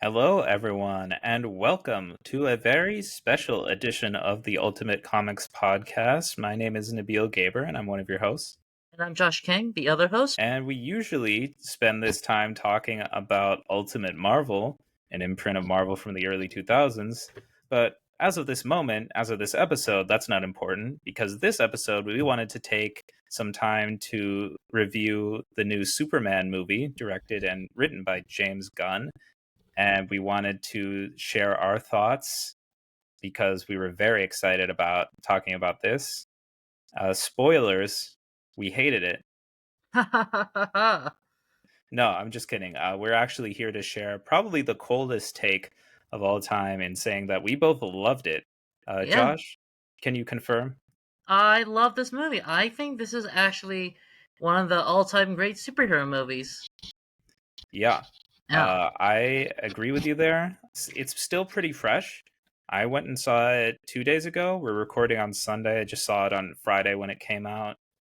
Hello, everyone, and welcome to a very special edition of the Ultimate Comics Podcast. My name is Nabeel Gaber, and I'm one of your hosts. And I'm Josh King, the other host. And we usually spend this time talking about Ultimate Marvel, an imprint of Marvel from the early 2000s. But as of this moment, as of this episode, that's not important because this episode we wanted to take some time to review the new Superman movie, directed and written by James Gunn, and we wanted to share our thoughts because we were very excited about talking about this. Spoilers, we hated it. No, I'm just kidding. We're actually here to share probably the coldest take of all time in saying that we both loved it. Yeah, Josh, can you confirm? I love this movie. I think this is actually one of the all-time great superhero movies. Yeah, Yeah, I agree with you there. It's still pretty fresh. I went and saw it 2 days ago. We're recording on Sunday. I just saw it on Friday when it came out.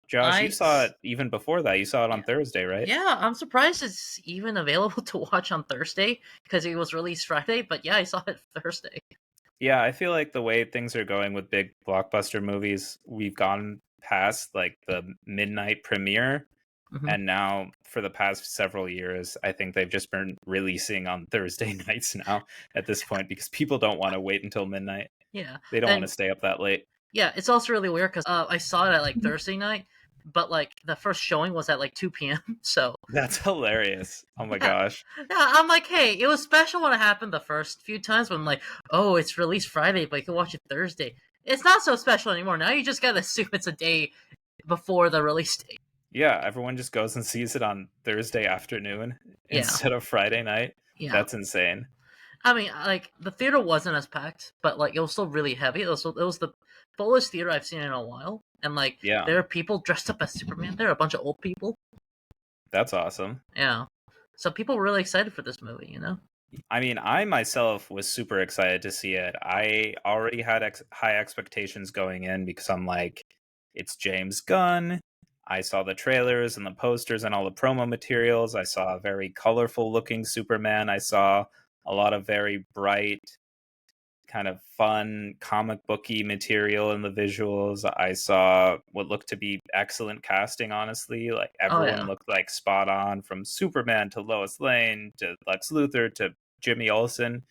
Josh, you I saw it even before that. You saw it on yeah, Thursday, right? yeah. I'm surprised it's even available to watch on Thursday because it was released Friday. But yeah, I saw it Thursday. Yeah, I feel like the way things are going with big blockbuster movies, we've gone past like the midnight premiere. Hmm. And now, for the past several years, I think they've just been releasing on Thursday nights now at this point because people don't want to wait until midnight. Yeah, They don't want to and stay up that late. yeah, it's also really weird because I saw it at like Thursday night, but like the first showing was at like 2 p.m. So That's hilarious. Oh my yeah, gosh. yeah. I'm like, hey, it was special when it happened the first few times. When I'm like, oh, it's released Friday, but you can watch it Thursday. It's not so special anymore. Now you just gotta assume it's a day before the release date. Yeah, everyone just goes and sees it on Thursday afternoon Yeah, instead of Friday night. yeah. That's insane. I mean, like the theater wasn't as packed, but like it was still really heavy. It was the fullest theater I've seen in a while, and like Yeah, there are people dressed up as Superman. There are a bunch of old people. that's awesome. Yeah, so people were really excited for this movie. I mean, I myself was super excited to see it. I already had high expectations going in because I'm like, it's James Gunn. I saw the trailers and the posters and all the promo materials. I saw a very colorful looking Superman. I saw a lot of very bright, kind of fun comic booky material in the visuals. I saw what looked to be excellent casting, honestly. Like Oh everyone yeah, looked like spot on, from Superman to Lois Lane to Lex Luthor to Jimmy Olsen.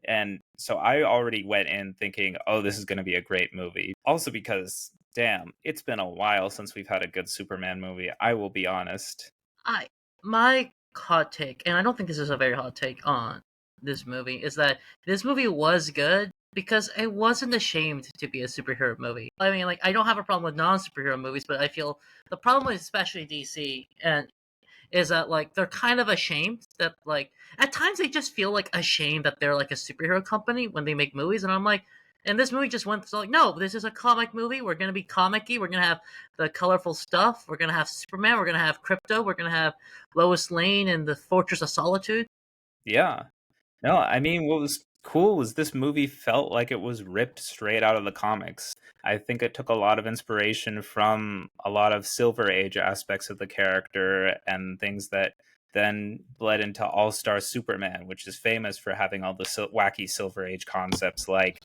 And so I already went in thinking, oh, this is going to be a great movie. Also because, damn, it's been a while since we've had a good Superman movie. I will be honest. I my hot take, and I don't think this is a very hot take on this movie, is that this movie was good because it wasn't ashamed to be a superhero movie. I mean, like I don't have a problem with non-superhero movies, but I feel the problem with especially DC and is that like they're kind of ashamed that like at times they just feel like ashamed that they're like a superhero company when they make movies, and I'm like, and this movie just went so like, no, this is a comic movie. We're gonna be comic-y. We're gonna have the colorful stuff. We're gonna have Superman. We're gonna have Crypto. We're gonna have Lois Lane and the Fortress of Solitude. Yeah. No, I mean, what was cool was this movie felt like it was ripped straight out of the comics. I think it took a lot of inspiration from a lot of Silver Age aspects of the character and things that then bled into All Star Superman, which is famous for having all the wacky Silver Age concepts like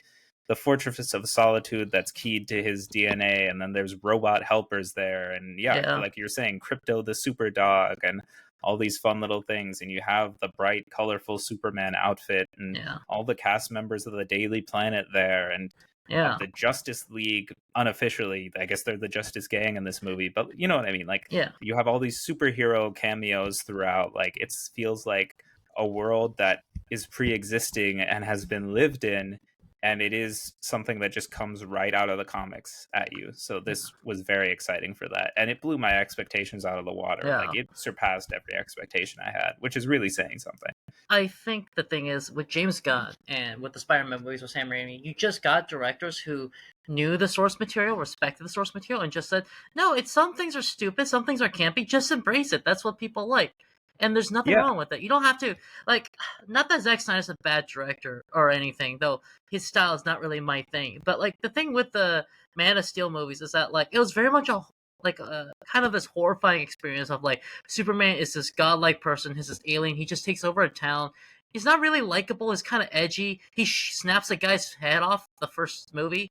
the Fortress of Solitude that's keyed to his DNA, and then there's robot helpers there, and yeah, Yeah, like you're saying, Crypto the super dog, and all these fun little things. And you have the bright colorful Superman outfit and yeah, all the cast members of the Daily Planet there, and yeah, the Justice League. Unofficially, I guess they're the Justice Gang in this movie, but you know what I mean. Like yeah. you have all these superhero cameos throughout. Like it feels like a world that is pre-existing and has been lived in, and it is something that just comes right out of the comics at you. So this was very exciting for that, and it blew my expectations out of the water. Like Yeah. it surpassed every expectation I had, which is really saying something. I think the thing is with James Gunn and with the Spider-Man movies with Sam Raimi, you just got directors who knew the source material, respected the source material, and just said, "No, it's some things are stupid, some things are campy. Just embrace it. That's what people like." And there's nothing Yeah, wrong with it. You don't have to like. Not that Zack Snyder's a bad director or anything, though his style is not really my thing. But like the thing with the Man of Steel movies is that like it was very much a like a kind of this horrifying experience of like Superman is this godlike person, he's this alien, he just takes over a town he's not really likable. He's kind of edgy. He snaps a guy's head off the first movie.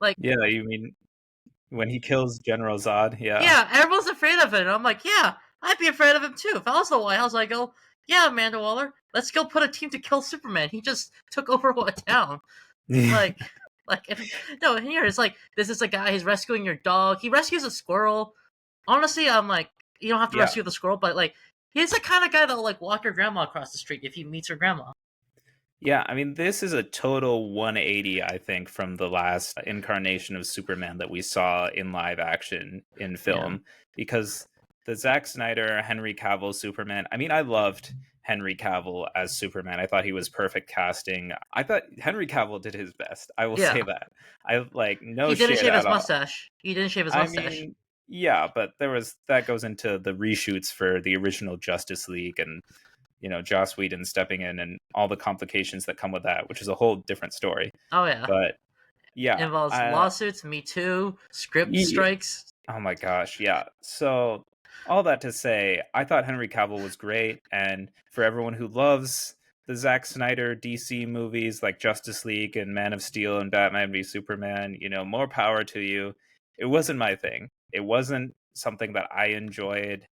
Like, Yeah, you mean when he kills General Zod? Yeah. yeah, everyone's afraid of it. And I'm like, yeah, I'd be afraid of him too. If I was the White House, I'd go, yeah, Amanda Waller, let's go put a team to kill Superman. He just took over a town. Like, if, no, here it's like this is a guy. He's rescuing your dog. He rescues a squirrel. Honestly, I'm like, you don't have to Yeah. rescue the squirrel, but like, he's the kind of guy that'll like walk your grandma across the street if he meets her grandma. Yeah, I mean, this is a total 180, I think, from the last incarnation of Superman that we saw in live action in Yeah, film. Because the Zack Snyder, Henry Cavill Superman, I mean, I loved Henry Cavill as Superman. I thought he was perfect casting. I thought Henry Cavill did his best. I will say yeah. that. I like no He didn't shade shave at his all. mustache. He didn't shave his I mustache. mean, yeah, but that goes into the reshoots for the original Justice League and Joss Whedon stepping in and all the complications that come with that, which is a whole different story. Oh yeah, But it yeah, involves lawsuits, Me Too, script yeah, strikes. oh my gosh, yeah. So all that to say, I thought Henry Cavill was great, and for everyone who loves the Zack Snyder DC movies like Justice League and Man of Steel and Batman v Superman, more power to you. It wasn't my thing. It wasn't something that I enjoyed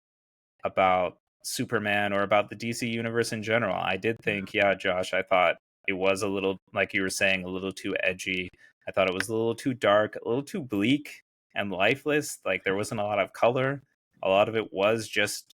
about Superman or about the DC universe in general. I did think, yeah, Josh, I thought it was a little, like you were saying, a little too edgy. I thought it was a little too dark, a little too bleak and lifeless. Like there wasn't a lot of color. A lot of it was just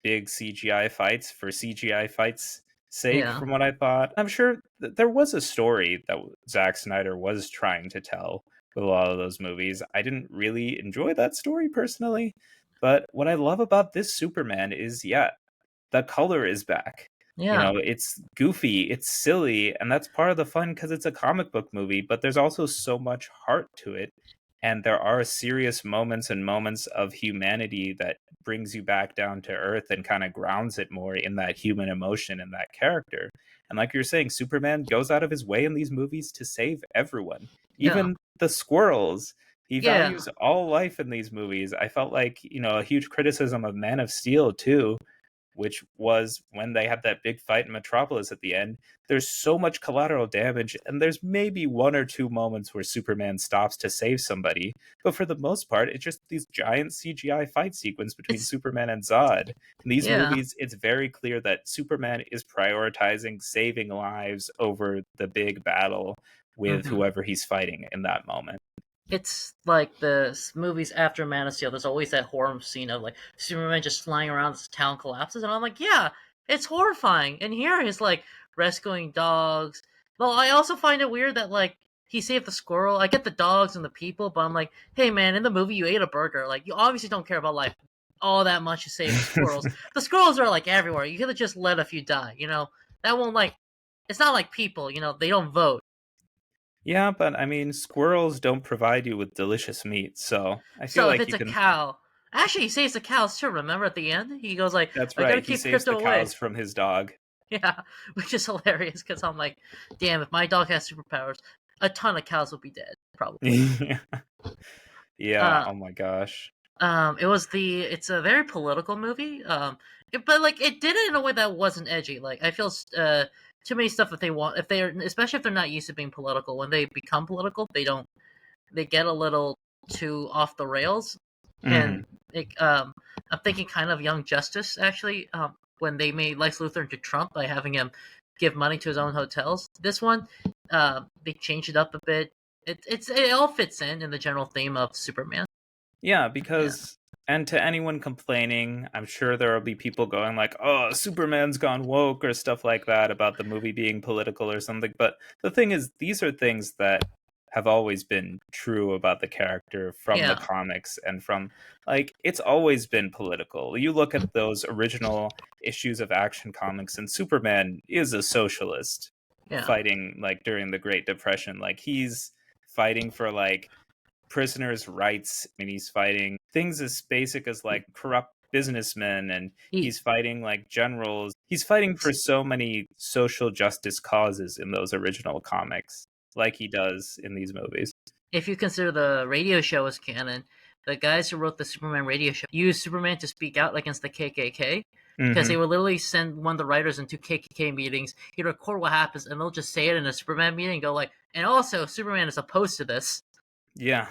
big CGI fights for CGI fights sake, Yeah, from what I thought. I'm sure there was a story that Zack Snyder was trying to tell with a lot of those movies. I didn't really enjoy that story personally, but what I love about this Superman is, yeah, the color is back. yeah, It's goofy, it's silly, and that's part of the fun because it's a comic book movie, but there's also so much heart to it. And there are serious moments and moments of humanity that brings you back down to earth and kind of grounds it more in that human emotion and that character. And like you're saying, Superman goes out of his way in these movies to save everyone, yeah, even the squirrels. He yeah. values all life in these movies. I felt like, a huge criticism of Man of Steel too, which was when they had that big fight in Metropolis at the end. There's so much collateral damage, and there's maybe one or two moments where Superman stops to save somebody, but for the most part, it's just these giant CGI fight sequence between It's Superman and Zod. In these yeah. movies, it's very clear that Superman is prioritizing saving lives over the big battle with hmm whoever he's fighting in that moment. It's like the movies after Man of Steel. There's always that horror scene of like Superman just flying around, this town collapses, and I'm like, yeah, it's horrifying. And here he's like rescuing dogs. Well, I also find it weird that like he saved the squirrel. I get the dogs and the people, but I'm like, hey man, in the movie you ate a burger. Like you obviously don't care about life all that much to save the squirrels. The squirrels are like everywhere. You could have just let a few die. That won't like. It's not like people. They don't vote. Yeah, but I mean, squirrels don't provide you with delicious meat, so I feel So if like it's you a can. cow, actually he saves the cows too. Remember at the end, he goes like, That's "I gotta right. He keep saves crypto the away." cows from his dog. Yeah, which is hilarious because I'm like, damn, if my dog has superpowers, a ton of cows would be dead probably. Yeah. Yeah. Uh, Oh my gosh. it's a very political movie. But like it did it in a way that wasn't edgy. Like I feel too many stuff if they're especially if they're not used to being political. When they become political, they get a little too off the rails, and Hmm. I'm thinking kind of Young Justice actually, when they made Lex Luthor into Trump by having him give money to his own hotels. This one, they changed it up a bit. It all fits in the general theme of Superman. Yeah, Yeah, because, and to anyone complaining, I'm sure there will be people going like, "Oh, Superman's gone woke" or stuff like that about the movie being political or something. But the thing is, these are things that have always been true about the character from the yeah, comics and from, like, it's always been political. You look at those original issues of Action Comics, and Superman is a socialist yeah. fighting like during the Great Depression. Like he's fighting for like prisoners' rights, and he's fighting things as basic as like corrupt businessmen, and He, he's fighting like generals. He's fighting for so many social justice causes in those original comics, like he does in these movies. if you consider the radio show as canon, the guys who wrote the Superman radio show used Superman to speak out against the KKK because Hmm. they would literally send one of the writers into KKK meetings. He'd record what happens, and they'll just say it in a Superman meeting and go like, and also Superman is opposed to this. Yeah,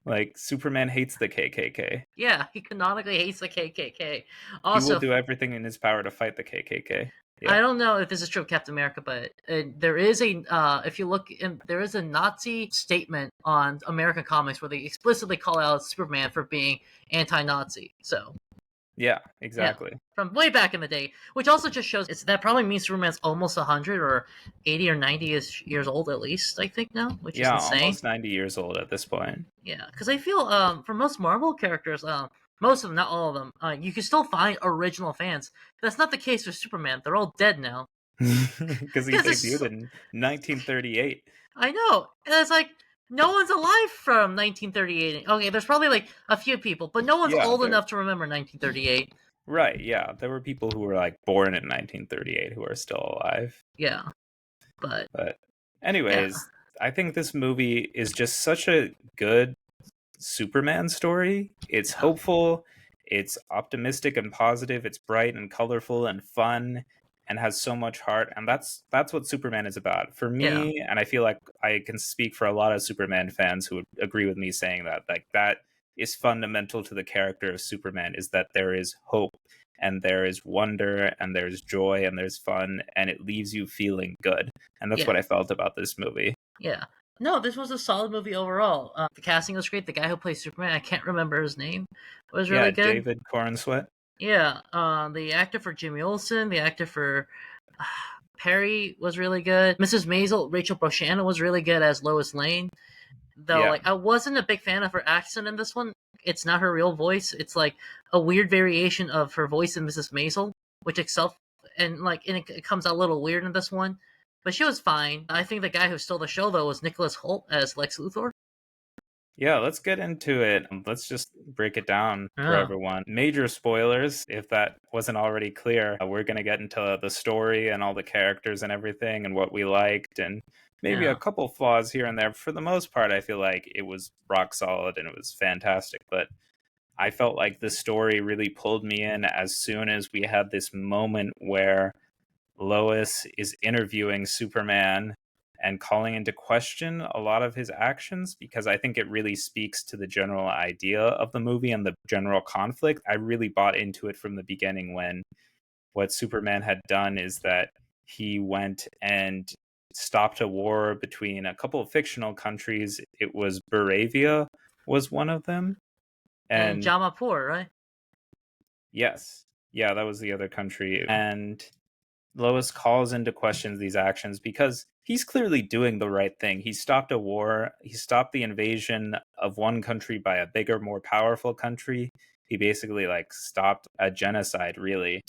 like Superman hates the KKK. Yeah, he canonically hates the KKK. He will Also, do everything in his power to fight the KKK. I Yeah. don't know if this is true of Captain America, but there is a if you look in, there is a Nazi statement on American comics where they explicitly call out Superman for being anti-Nazi. So Yeah, yeah, exactly. from way back in the day, which also just shows that probably means Superman's almost 100 or 80 or 90 years old at least. I think now, which is Yeah, insane. almost 90 years old at this point. Yeah, because I feel for most Marvel characters, most of them, not all of them, you can still find original fans. That's not the case with Superman. They're all dead now. Because he Because debuted it's in 1938. I know, and it's like no one's alive from 1938. Okay, there's probably like a few people, but no one's Yeah, old there. enough to remember 1938. Right. Yeah, there were people who were like born in 1938 who are still alive. Yeah, but But, yeah, anyways, I think this movie is just such a good Superman story. It's yeah, hopeful, it's optimistic and positive, it's bright and colorful and fun and has so much heart, and that's what Superman is about. For yeah, me, and I feel like I can speak for a lot of Superman fans who would agree with me saying that, like that is fundamental to the character of Superman, is that there is hope and there is wonder and there's joy and there's fun and it leaves you feeling good. And that's yeah, what I felt about this movie. yeah. No, this was a solid movie overall. The casting was great. The guy who plays Superman, I can't remember his name, was Yeah, really good. David Corn Sweat. Yeah, the actor for Jimmy Olsen, the actor for uh, Perry was really good. Mrs. Maisel, Rachel Brosnahan was really good as Lois Lane. Though, Yeah. like, I wasn't a big fan of her accent in this one. It's not her real voice. It's like a weird variation of her voice in Mrs. Maisel, which itself and it comes out a little weird in this one. But she was fine. I think the guy who stole the show though was Nicholas Hoult as Lex Luthor. Yeah, let's get into it. Let's just break it down for Oh, everyone. Major spoilers, if that wasn't already clear. We're going to get into the story and all the characters and everything and what we liked and maybe a yeah, couple flaws here and there. For the most part, I feel like it was rock solid and it was fantastic. But I felt like the story really pulled me in as soon as we had this moment where Lois is interviewing Superman and calling into question a lot of his actions because I think it really speaks to the general idea of the movie and the general conflict. I really bought into it from the beginning when what Superman had done is that he went and stopped a war between a couple of fictional countries. It was Baravia was one of them. and And Jamapur, right? yes, yeah, that was the other country. And Lois calls into question these actions because he's clearly doing the right thing. He stopped a war, he stopped the invasion of one country by a bigger, more powerful country. He basically like stopped a genocide, really.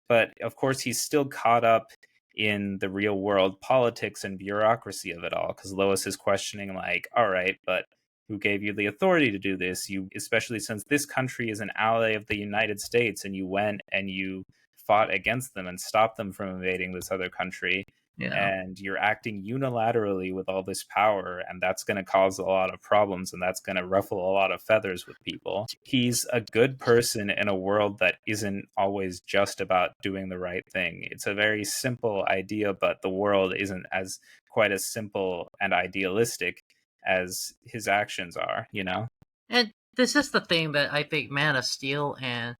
But of course, he's still caught up in the real world politics and bureaucracy of it all because Lois is questioning, like, all right, but who gave you the authority to do this? You, especially since this country is an ally of the United States and you went and you fought against them and stopped them from invading this other country. Yeah, And you're acting unilaterally with all this power, and that's going to cause a lot of problems and that's going to ruffle a lot of feathers with people. He's a good person in a world that isn't always just about doing the right thing. It's a very simple idea, but the world isn't as quite as simple and idealistic as his actions are, you know? and this is the thing that I think Man of Steel and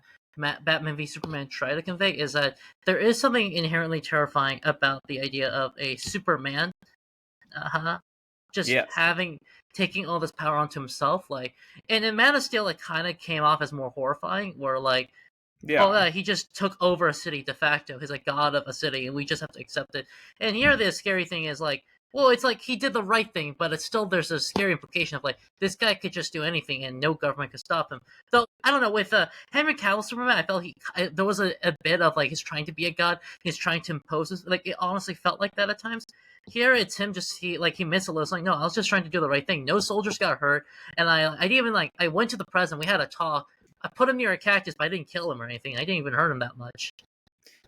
Batman v Superman try to convey is that there is something inherently terrifying about the idea of a Superman just Yes. having taking all this power onto himself. Like, and in Man of Steel, it kind of came off as more horrifying, where like, oh, Yeah. he just took over a city de facto. He's like god of a city, and we just have to accept it. And here, the scary thing is like, well, it's like he did the right thing, but it's still there's a scary implication of like this guy could just do anything and no government could stop him. Though I don't know with Henry Cavill Superman, I felt there was a bit of like he's trying to be a god, he's trying to impose this. Like it honestly felt like that at times. Here it's him just he missed a little. It's like no, I was just trying to do the right thing. No soldiers got hurt, and I didn't even like I went to the president. We had a talk. I put him near a cactus, but I didn't kill him or anything. I didn't even hurt him that much.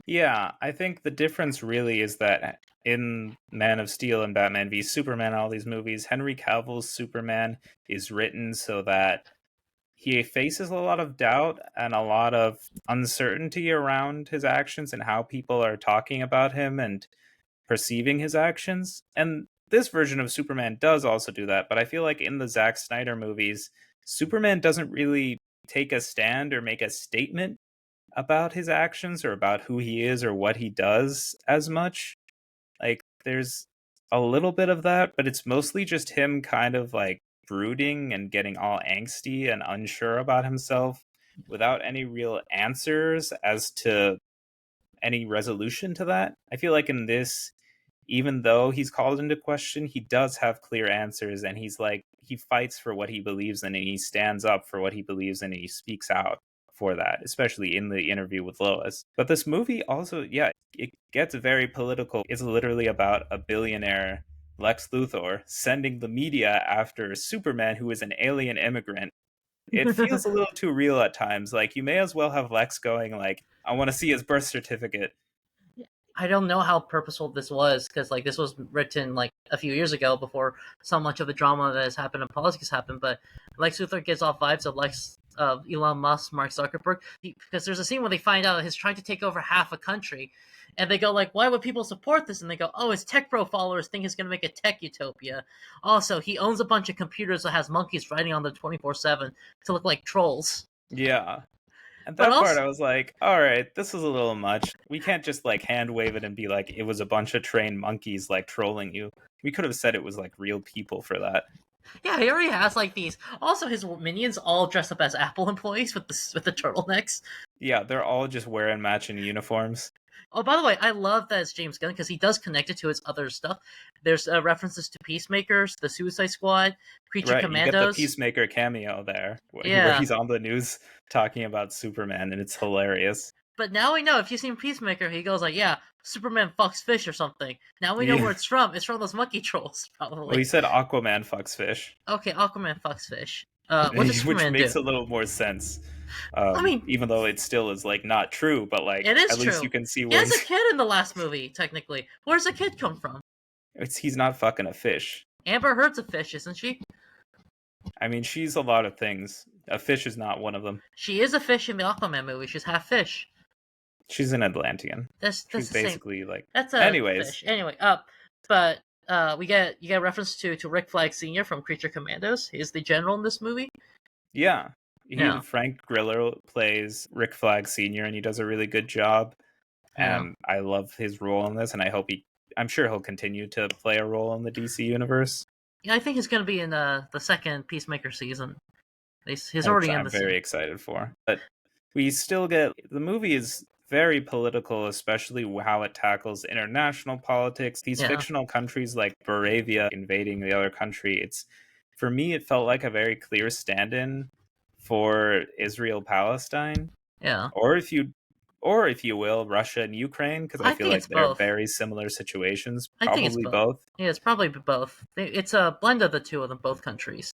Yeah, I think the difference really is that in Man of Steel and Batman v Superman, all these movies, Henry Cavill's Superman is written so that he faces a lot of doubt and a lot of uncertainty around his actions and how people are talking about him and perceiving his actions. And this version of Superman does also do that, but I feel like in the Zack Snyder movies, Superman doesn't really take a stand or make a statement about his actions or about who he is or what he does as much. Like, there's a little bit of that, but it's mostly just him kind of like brooding and getting all angsty and unsure about himself without any real answers as to any resolution to that. I feel like in this, even though he's called into question, he does have clear answers, and he's like, he fights for what he believes in and he stands up for what he believes in and he speaks out for that, especially in the interview with Lois. But this movie also, yeah, it gets very political. It's literally about a billionaire, Lex Luthor, sending the media after Superman, who is an alien immigrant. It feels a little too real at times. Like, you may as well have Lex going like, I want to see his birth certificate. I don't know how purposeful this was because like this was written like a few years ago before so much of the drama that has happened in politics happened. But Lex Luthor gives off vibes of Elon Musk, Mark Zuckerberg, because there's a scene where they find out he's trying to take over half a country, and they go like, "Why would people support this?" And they go, "Oh, his tech bro followers think he's going to make a tech utopia. Also, he owns a bunch of computers that has monkeys riding on them 24/7 to look like trolls." Yeah. At But that part, also, I was like, all right, this is a little much. We can't just like hand wave it and be like, it was a bunch of trained monkeys like trolling you. We could have said it was like real people for that. yeah, he already has like these. Also, his minions all dressed up as Apple employees with the turtlenecks. Yeah, they're all just wearing matching uniforms. Oh, by the way, I love that it's James Gunn because he does connect it to his other stuff. There's references to Peacemakers, the Suicide Squad, Creature Right, you get the Commandos. Peacemaker cameo there, where Yeah, he's on the news talking about Superman, and it's hilarious. but now we know if you've seen Peacemaker, he goes like, "Yeah, Superman fucks fish or something." Now we know where Yeah. it's from. It's from those monkey trolls, Well, he probably. said Aquaman fucks fish, Okay, Aquaman fucks fish. What does which Superman do? makes a little more sense. I mean, Even though it still is like not true, but like it is at least true. you can see He where has a he's kid in the last movie, technically. Where's the kid come from? he's not fucking a fish. Amber Heard's a fish, isn't she? I mean, she's a lot of things. A fish is not one of them. She is a fish in the Aquaman movie. She's half fish. She's an Atlantean. That's She's the same. basically like. That's a Anyways, fish. Anyway, but we get you get reference to Rick Flag Sr. from Creature Commandos. He's the general in this movie. yeah, Yeah, Frank Grillo plays Rick Flag Sr. and he does a really good job. yeah. And I love his role in this, and I'm sure he'll continue to play a role in the DC universe. Yeah, I think he's gonna be in the second Peacemaker season. He's Which already in I'm the very excited for. But we still get the movie is very political, especially how it tackles international politics. These yeah, fictional countries like Moravia invading the other country. It's for me, it felt like a very clear stand-in for Israel Palestine, yeah. or if you will, Russia and Ukraine, because I I feel think like it's they're both. very similar situations. I think it's Probably both. both. Yeah, it's probably both. It's a blend of the two of them, both countries.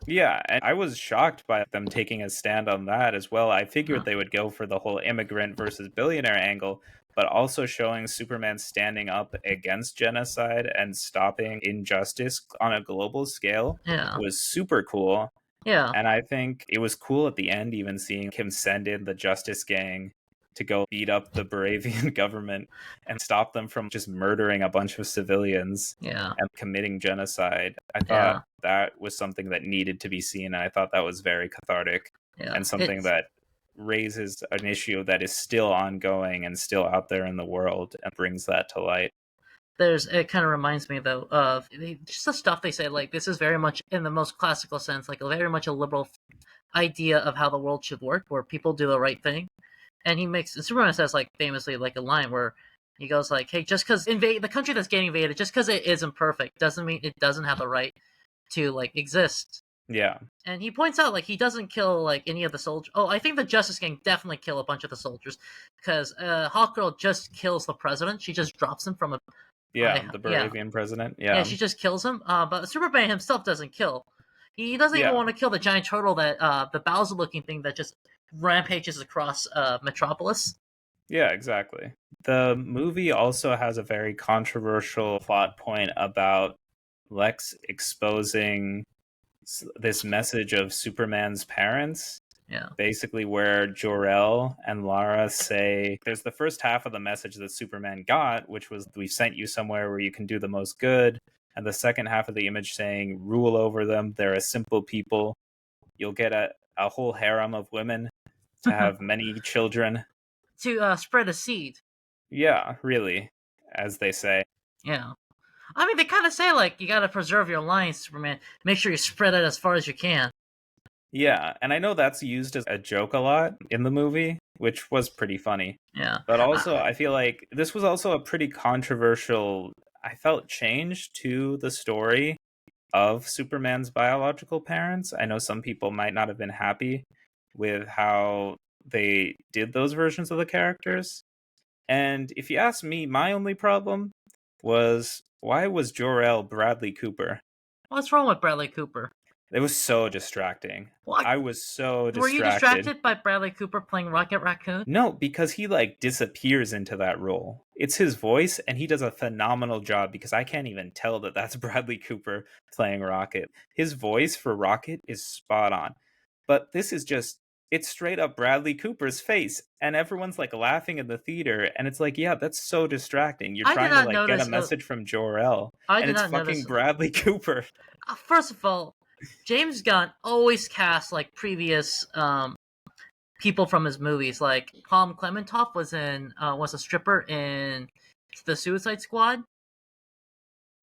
Yeah, and I was shocked by them taking a stand on that as well. I Yeah, figured they would go for the whole immigrant versus billionaire angle, but also showing Superman standing up against genocide and stopping injustice on a global scale yeah, was super cool. yeah, And I think it was cool at the end, even seeing him send in the Justice Gang to go beat up the Baravian government and stop them from just murdering a bunch of civilians yeah, and committing genocide. I thought yeah, that was something that needed to be seen. And I thought that was very cathartic yeah. and something It's that raises an issue that is still ongoing and still out there in the world and brings that to light. there's it kind of reminds me though of just the stuff they say. Like this is very much in the most classical sense, like very much a liberal idea of how the world should work, where people do the right thing. And he makes Superman says like famously like a line where he goes like, "Hey, just because invade the country that's getting invaded, just because it isn't perfect, doesn't mean it doesn't have the right to like exist." Yeah. And he points out like he doesn't kill like any of the soldiers. Oh, I think the Justice Gang definitely kill a bunch of the soldiers because Hawkgirl just kills the president. She just drops him from a Yeah. The yeah, Baravian president. yeah. Yeah. She just kills him. But Superman himself doesn't kill. He doesn't even Yeah. want to kill the giant turtle that the Bowser looking thing that just rampages across Metropolis. Yeah, exactly. The movie also has a very controversial plot point about Lex exposing this message of Superman's parents, Yeah. basically where Jor-El and Lara say there's the first half of the message that Superman got, which was we sent you somewhere where you can do the most good, and the second half of the image saying rule over them, they're a simple people, you'll get a whole harem of women to have many children. To spread a seed. Yeah, really, as they say. Yeah. I mean, they kind of say like you got to preserve your lines, Superman. Make sure you spread it as far as you can. Yeah, and I know that's used as a joke a lot in the movie, which was pretty funny. Yeah. But also, I feel like this was also a pretty controversial, I felt, change to the story of Superman's biological parents. I know some people might not have been happy with how they did those versions of the characters. And if you ask me, my only problem was why was Jor-El Bradley Cooper? What's wrong with Bradley Cooper? It was so distracting. What? I was so Were you distracted. distracted by Bradley Cooper playing Rocket Raccoon? No, because he like disappears into that role. It's his voice, and he does a phenomenal job because I can't even tell that that's Bradley Cooper playing Rocket. His voice for Rocket is spot on. But this is just, it's straight up Bradley Cooper's face, and everyone's like laughing in the theater, and it's like, yeah, that's so distracting. You're I did trying to not like get a notice. message from Jor-El, I and did it's not fucking notice. Bradley Cooper. First of all, James Gunn always casts like previous people from his movies. Like Palm Clementoff was a stripper in the Suicide Squad.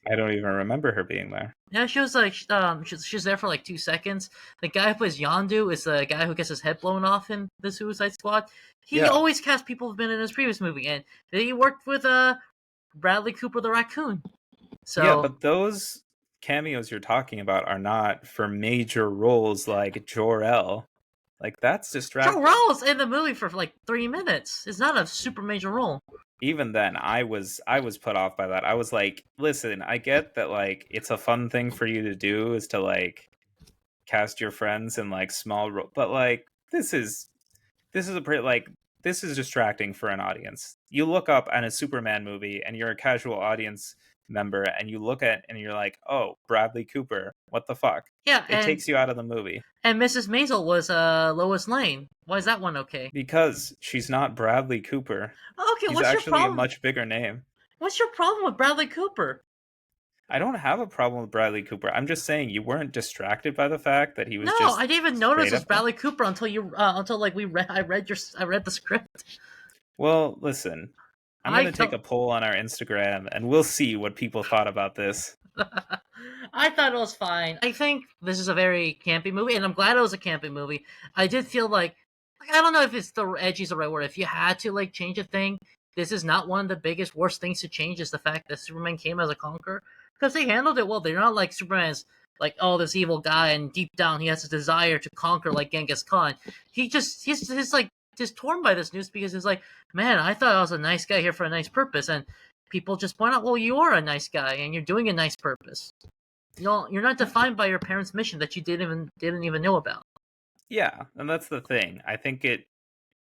I don't even remember her being there. Yeah, she was like she's there for like 2 seconds. The guy who plays Yondu is the guy who gets his head blown off in the Suicide Squad. He Yeah. always casts people who've been in his previous movie, and he worked with Bradley Cooper the raccoon. So Yeah, but those cameos you're talking about are not for major roles like Jor-El. Like that's Joe distracting. Rowell's in the movie for like 3 minutes. It's not a super major role. Even then, I was put off by that. I was like, listen, I get that like it's a fun thing for you to do is to like cast your friends in like small role, but like this is a pretty like this is distracting for an audience. You look up on a Superman movie and you're a casual audience member and you look at and you're like, "Oh, Bradley Cooper. What the fuck?" Yeah, It takes you out of the movie and Mrs. Maisel was Lois Lane. Why is that one okay? because she's not Bradley Cooper. Okay, He's what's your actually a problem? much bigger name. What's your problem with Bradley Cooper? I don't have a problem with Bradley Cooper. I'm just saying you weren't distracted by the fact that he was No, just I didn't even straight notice it was up. Bradley Cooper until like I read the script. Well, listen, I'm I going to take a poll on our Instagram and we'll see what people thought about this. I thought it was fine. I think this is a very campy movie, and I'm glad it was a campy movie. I did feel like I don't know if it's the edgy is the right word. If you had to like change a thing, this is not one of the biggest worst things to change. Is the fact that Superman came as a conqueror because they handled it well. They're not like Superman's like this evil guy, and deep down he has a desire to conquer like Genghis Khan. He's like just torn by this news because he's like, man, I thought I was a nice guy here for a nice purpose, and people just point out, well, you are a nice guy and you're doing a nice purpose. You're not defined by your parents' mission that you didn't even know about. Yeah, and that's the thing. I think it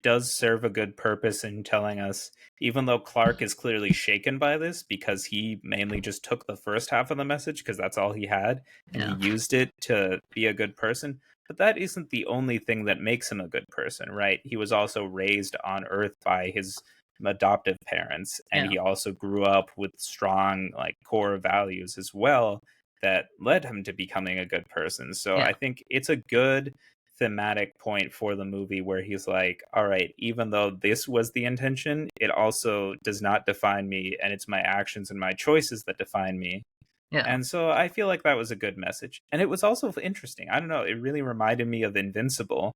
does serve a good purpose in telling us, even though Clark is clearly shaken by this because he mainly just took the first half of the message because that's all he had and Yeah. he used it to be a good person. But that isn't the only thing that makes him a good person, right? He was also raised on Earth by his adoptive parents, and Yeah. he also grew up with strong, like, core values as well that led him to becoming a good person. So Yeah. I think it's a good thematic point for the movie where he's like, all right, even though this was the intention, it also does not define me, and it's my actions and my choices that define me. Yeah. And so I feel like that was a good message. And it was also interesting. I don't know, it really reminded me of Invincible,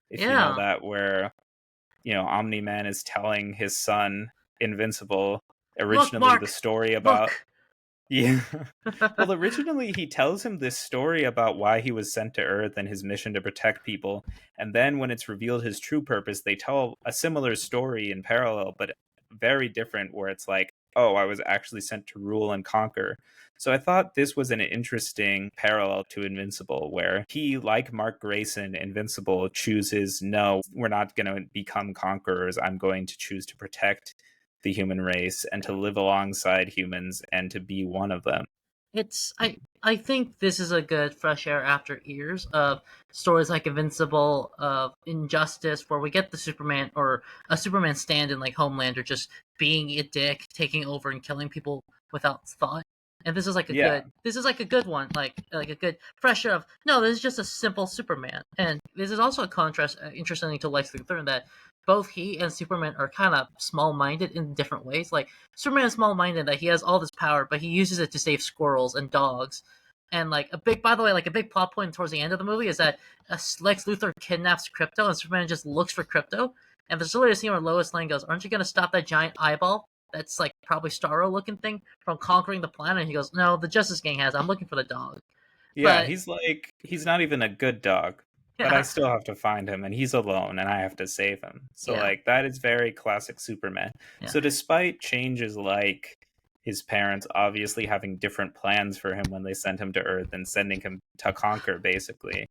if you know Yeah. that, where, Omni-Man is telling his son Invincible Look, originally the Mark. story about Look. yeah. Well, originally he tells him this story about why he was sent to Earth and his mission to protect people. And then when it's revealed his true purpose, they tell a similar story in parallel, but very different, where it's like, oh, I was actually sent to rule and conquer. So I thought this was an interesting parallel to Invincible, where he, like Mark Grayson, Invincible, chooses, no, we're not going to become conquerors. I'm going to choose to protect the human race and to live alongside humans and to be one of them. I think this is a good fresh air after years of stories like Invincible, of Injustice, where we get the Superman or a Superman stand-in like Homelander just being a dick, taking over and killing people without thought. And Yeah, this is like a good one, like a good fresh air of no, this is just a simple Superman. And this is also a contrast, interestingly, to Lex Luthor in that both he and Superman are kind of small-minded in different ways. Like Superman is small-minded that he has all this power, but he uses it to save squirrels and dogs. And like a big, by the way, like a big plot point towards the end of the movie is that Lex Luthor kidnaps Crypto, and Superman just looks for Crypto. And there's literally a scene where Lois Lane goes, "Aren't you going to stop that giant eyeball? That's like probably Starro looking thing from conquering the planet." And he goes, "No, the Justice Gang has. I'm looking for the dog." yeah, But he's like he's not even a good dog, but I yeah, still have to find him and he's alone and I have to save him. So yeah, like that is very classic Superman. yeah, So despite changes like his parents obviously having different plans for him when they sent him to Earth and sending him to conquer basically,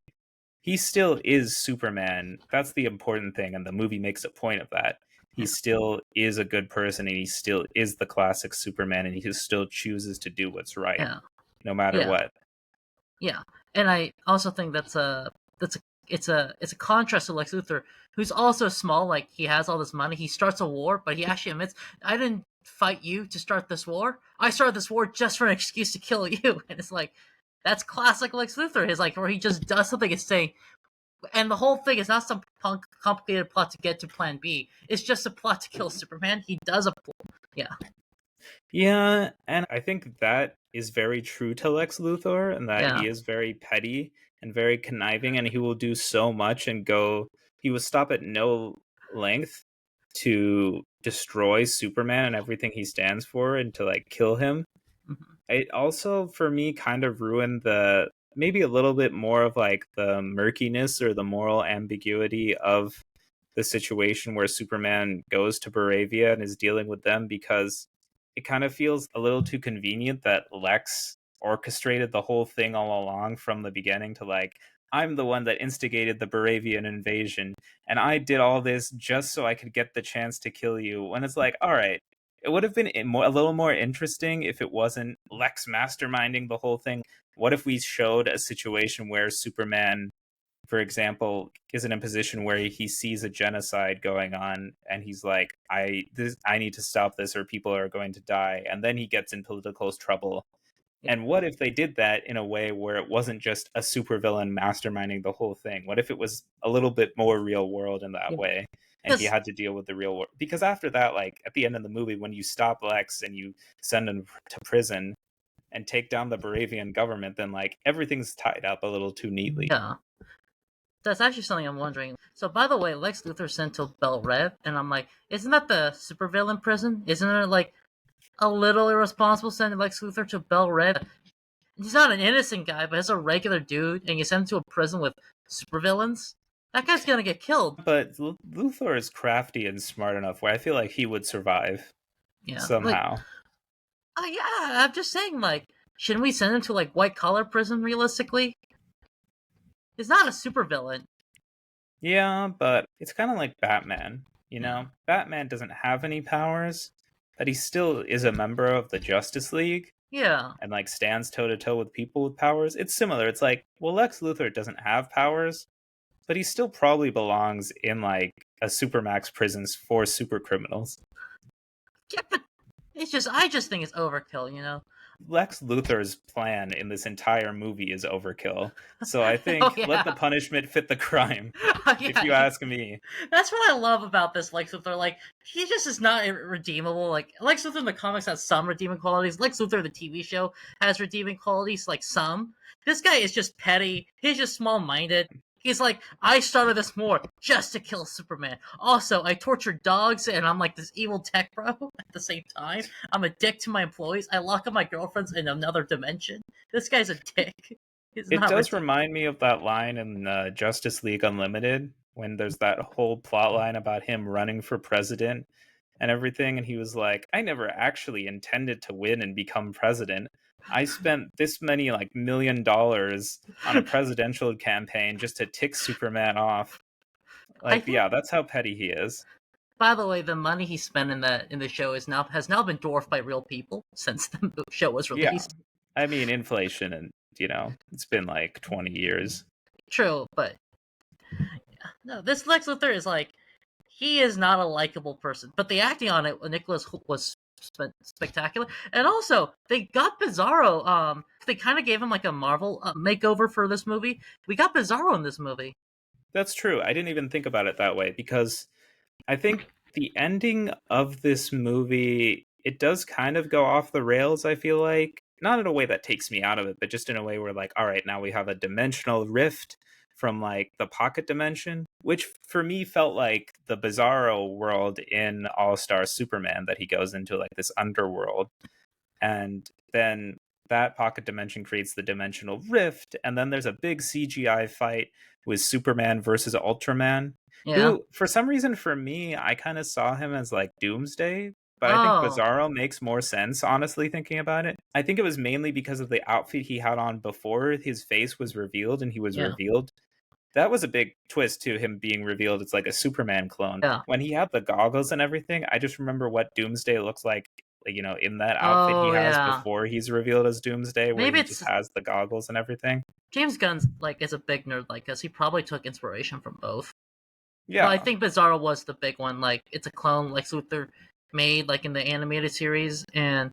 he still is Superman. That's the important thing, and the movie makes a point of that. He yeah, still is a good person, and he still is the classic Superman, and he still chooses to do what's right, yeah, no matter yeah. what. Yeah, and I also think that's a it's a contrast to Lex Luthor, who's also small. Like he has all this money, he starts a war, but he actually admits, "I didn't fight you to start this war. I started this war just for an excuse to kill you." And it's like that's classic Lex Luthor. Is like where he just does something and saying, and the whole thing is not some complicated plot to get to Plan B. It's just a plot to kill Superman. He does a yeah, Yeah, and I think that is very true to Lex Luthor, and that yeah, he is very petty and very conniving, and he will do so much and go. He will stop at no length to destroy Superman and everything he stands for, and to like kill him. hmm, It also for me kind of ruined the maybe a little bit more of like the murkiness or the moral ambiguity of the situation where Superman goes to Baravia and is dealing with them, because it kind of feels a little too convenient that Lex orchestrated the whole thing all along from the beginning to like, I'm the one that instigated the Baravian invasion and I did all this just so I could get the chance to kill you, when it's like, all right, it would have been a little more interesting if it wasn't Lex masterminding the whole thing. What if we showed a situation where Superman, for example, is in a position where he sees a genocide going on and he's like, I need to stop this or people are going to die, and then he gets in political trouble. yeah. And what if they did that in a way where it wasn't just a supervillain masterminding the whole thing? What if it was a little bit more real world in that Yeah. way? And he Because had to deal with the real world. Because after that, like at the end of the movie, when you stop Lex and you send him to prison and take down the Baravian government, then like everything's tied up a little too neatly. yeah, that's actually something I'm wondering. So, by the way, Lex Luthor sent to Bel Rev, and I'm like, isn't that the supervillain prison? Isn't it like a little irresponsible sending Lex Luthor to Bel Rev? He's not an innocent guy, but he's a regular dude, and you send him to a prison with supervillains. That guy's gonna get killed. But Luthor is crafty and smart enough where I feel like he would survive Yeah, like, somehow. yeah, I'm just saying, like, shouldn't we send him to like white collar prison? Realistically, he's not a supervillain. Yeah, but it's kind of like Batman, you Yeah, know? Batman doesn't have any powers, but he still is a member of the Justice League yeah, and like stands toe to toe with people with powers. It's similar. It's like, well, Lex Luthor doesn't have powers, but he still probably belongs in like a supermax prisons for super criminals. yeah, but it's just, I just think it's overkill, you know. Lex Luthor's plan in this entire movie is overkill. So I Oh think let the yeah, punishment fit the crime, if yeah, you ask me. that's what I love about this Lex Luthor. Like, he just is not redeemable. Like, Lex Luthor in the comics has some redeeming qualities. Lex Luthor, the TV show, has redeeming qualities, like some. This guy is just petty. He's just small minded. He's like, I started this war just to kill Superman. Also, I torture dogs and I'm like this evil tech bro at the same time. I'm a dick to my employees. I lock up my girlfriends in another dimension. This guy's a dick. He's It not does redeemable. remind me of that line in Justice League Unlimited when there's that whole plot line about him running for president and everything. And he was like, I never actually intended to win and become president. I spent this many like $1 million on a presidential campaign just to tick Superman off. I Like, think, yeah, that's how petty he is. by the way, the money he spent in the show is now has now been dwarfed by real people since the show was Yeah. released. I mean, inflation and, it's been like 20 years. True, but no, this Lex Luthor is like he is not a likable person, but the acting on it, Nicholas was spectacular, and also they got Bizarro. They kind of gave him like a Marvel makeover for this movie. We got Bizarro in this movie. That's true. I didn't even think about it that way because I think the ending of this movie, it does kind of go off the rails, I feel like. Not in a way that takes me out of it, but just in a way where, like, all right, now we have a dimensional rift from, like, the pocket dimension, which for me felt like the Bizarro world in All Star Superman that he goes into, like, this underworld. And then that pocket dimension creates the dimensional rift, and then there's a big CGI fight with Superman versus Ultraman, Yeah. who for some reason for me I kind of saw him as like Doomsday, but I think Oh. Bizarro makes more sense, honestly, thinking about it. I think it was mainly because of the outfit he had on before his face was revealed, and he was Yeah. revealed. That was a big twist to him being revealed. It's like a Superman clone. Yeah. When he had the goggles and everything, I just remember what Doomsday looks like, in that outfit he Oh has yeah. before he's revealed as Doomsday, where Maybe he just it's has the goggles and everything. James Gunn's like is a big nerd like us. He probably took inspiration from both. But I Yeah. think Bizarro was the big one. Like it's a clone Lex Luthor made like in the animated series, and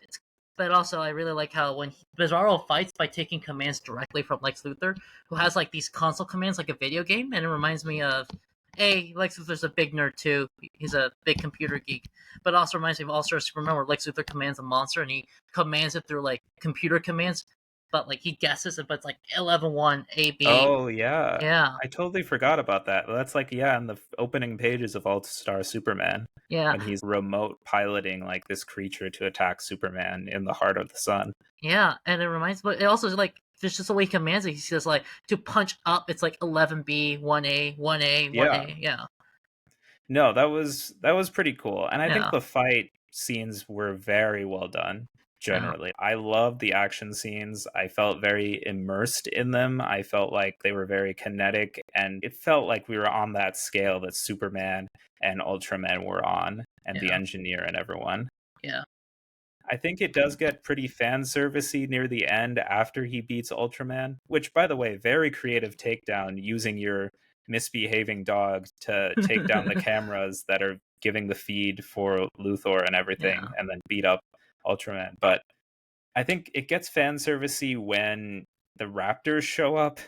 it's. But also, I really like how when Bizarro fights by taking commands directly from Lex Luthor, who has like these console commands like a video game, and it reminds me of. Lex Luthor's a big nerd too. He's a big computer geek, but it also reminds me of All Star Superman, where Lex Luthor commands a monster and he commands it through like computer commands, but like he guesses it, but it's like 11-1 AB. Oh, yeah. Yeah, I totally forgot about that. That's like, yeah, in the opening pages of All Star Superman, yeah. when he's remote piloting like this creature to attack Superman in the heart of the sun. Yeah, and it reminds, but it also is like there's just the way he commands it. He says like to punch up, it's like 11B, 1A, 1A, Yeah. 1A. Yeah, No, that was pretty cool. And I think yeah, the fight scenes were very well done yeah, generally. I loved the action scenes. I felt very immersed in them. I felt like they were very kinetic, and it felt like we were on that scale that Superman and Ultraman were on, and the yeah, engineer and everyone. yeah. I think it does get pretty fan servicey near the end after he beats Ultraman, which, by the way, very creative takedown using your misbehaving dog to take down the cameras that are giving the feed for Luthor and everything, Yeah. and then beat up Ultraman. But I think it gets fan servicey when the Raptors show up,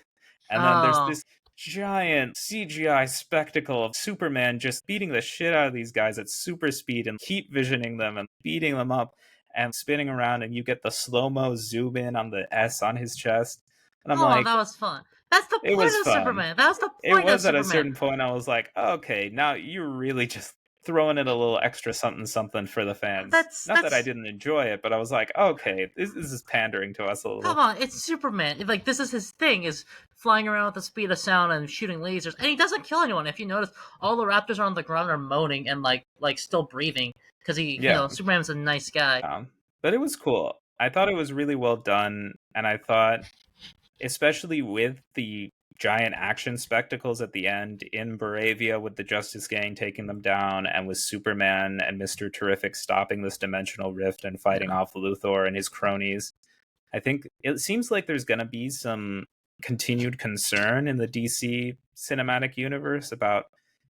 and then there's Oh, this giant CGI spectacle of Superman just beating the shit out of these guys at super speed and heat visioning them and beating them up and spinning around, and you get the slow mo zoom in on the S on his chest. And I'm oh, like, that was fun. That's the it point was of fun. Superman. That was the It point of was at a Superman. certain point, I was like, okay, now you're really just throwing in a little extra something something for the fans. That's Not that I that's didn't enjoy it, but I was like, okay, this is pandering to us a little. come on. It's Superman. Like this is his thing: is flying around with the speed of sound and shooting lasers, and he doesn't kill anyone. If you notice, all the Raptors are on the ground are moaning and like still breathing because Yeah. Superman's a nice guy. But it was cool. I thought it was really well done, and I thought, especially with the giant action spectacles at the end in Baravia with the Justice Gang taking them down, and with Superman and Mr. Terrific stopping this dimensional rift and fighting Yeah, off Luthor and his cronies. I think it seems like there's going to be some continued concern in the DC cinematic universe about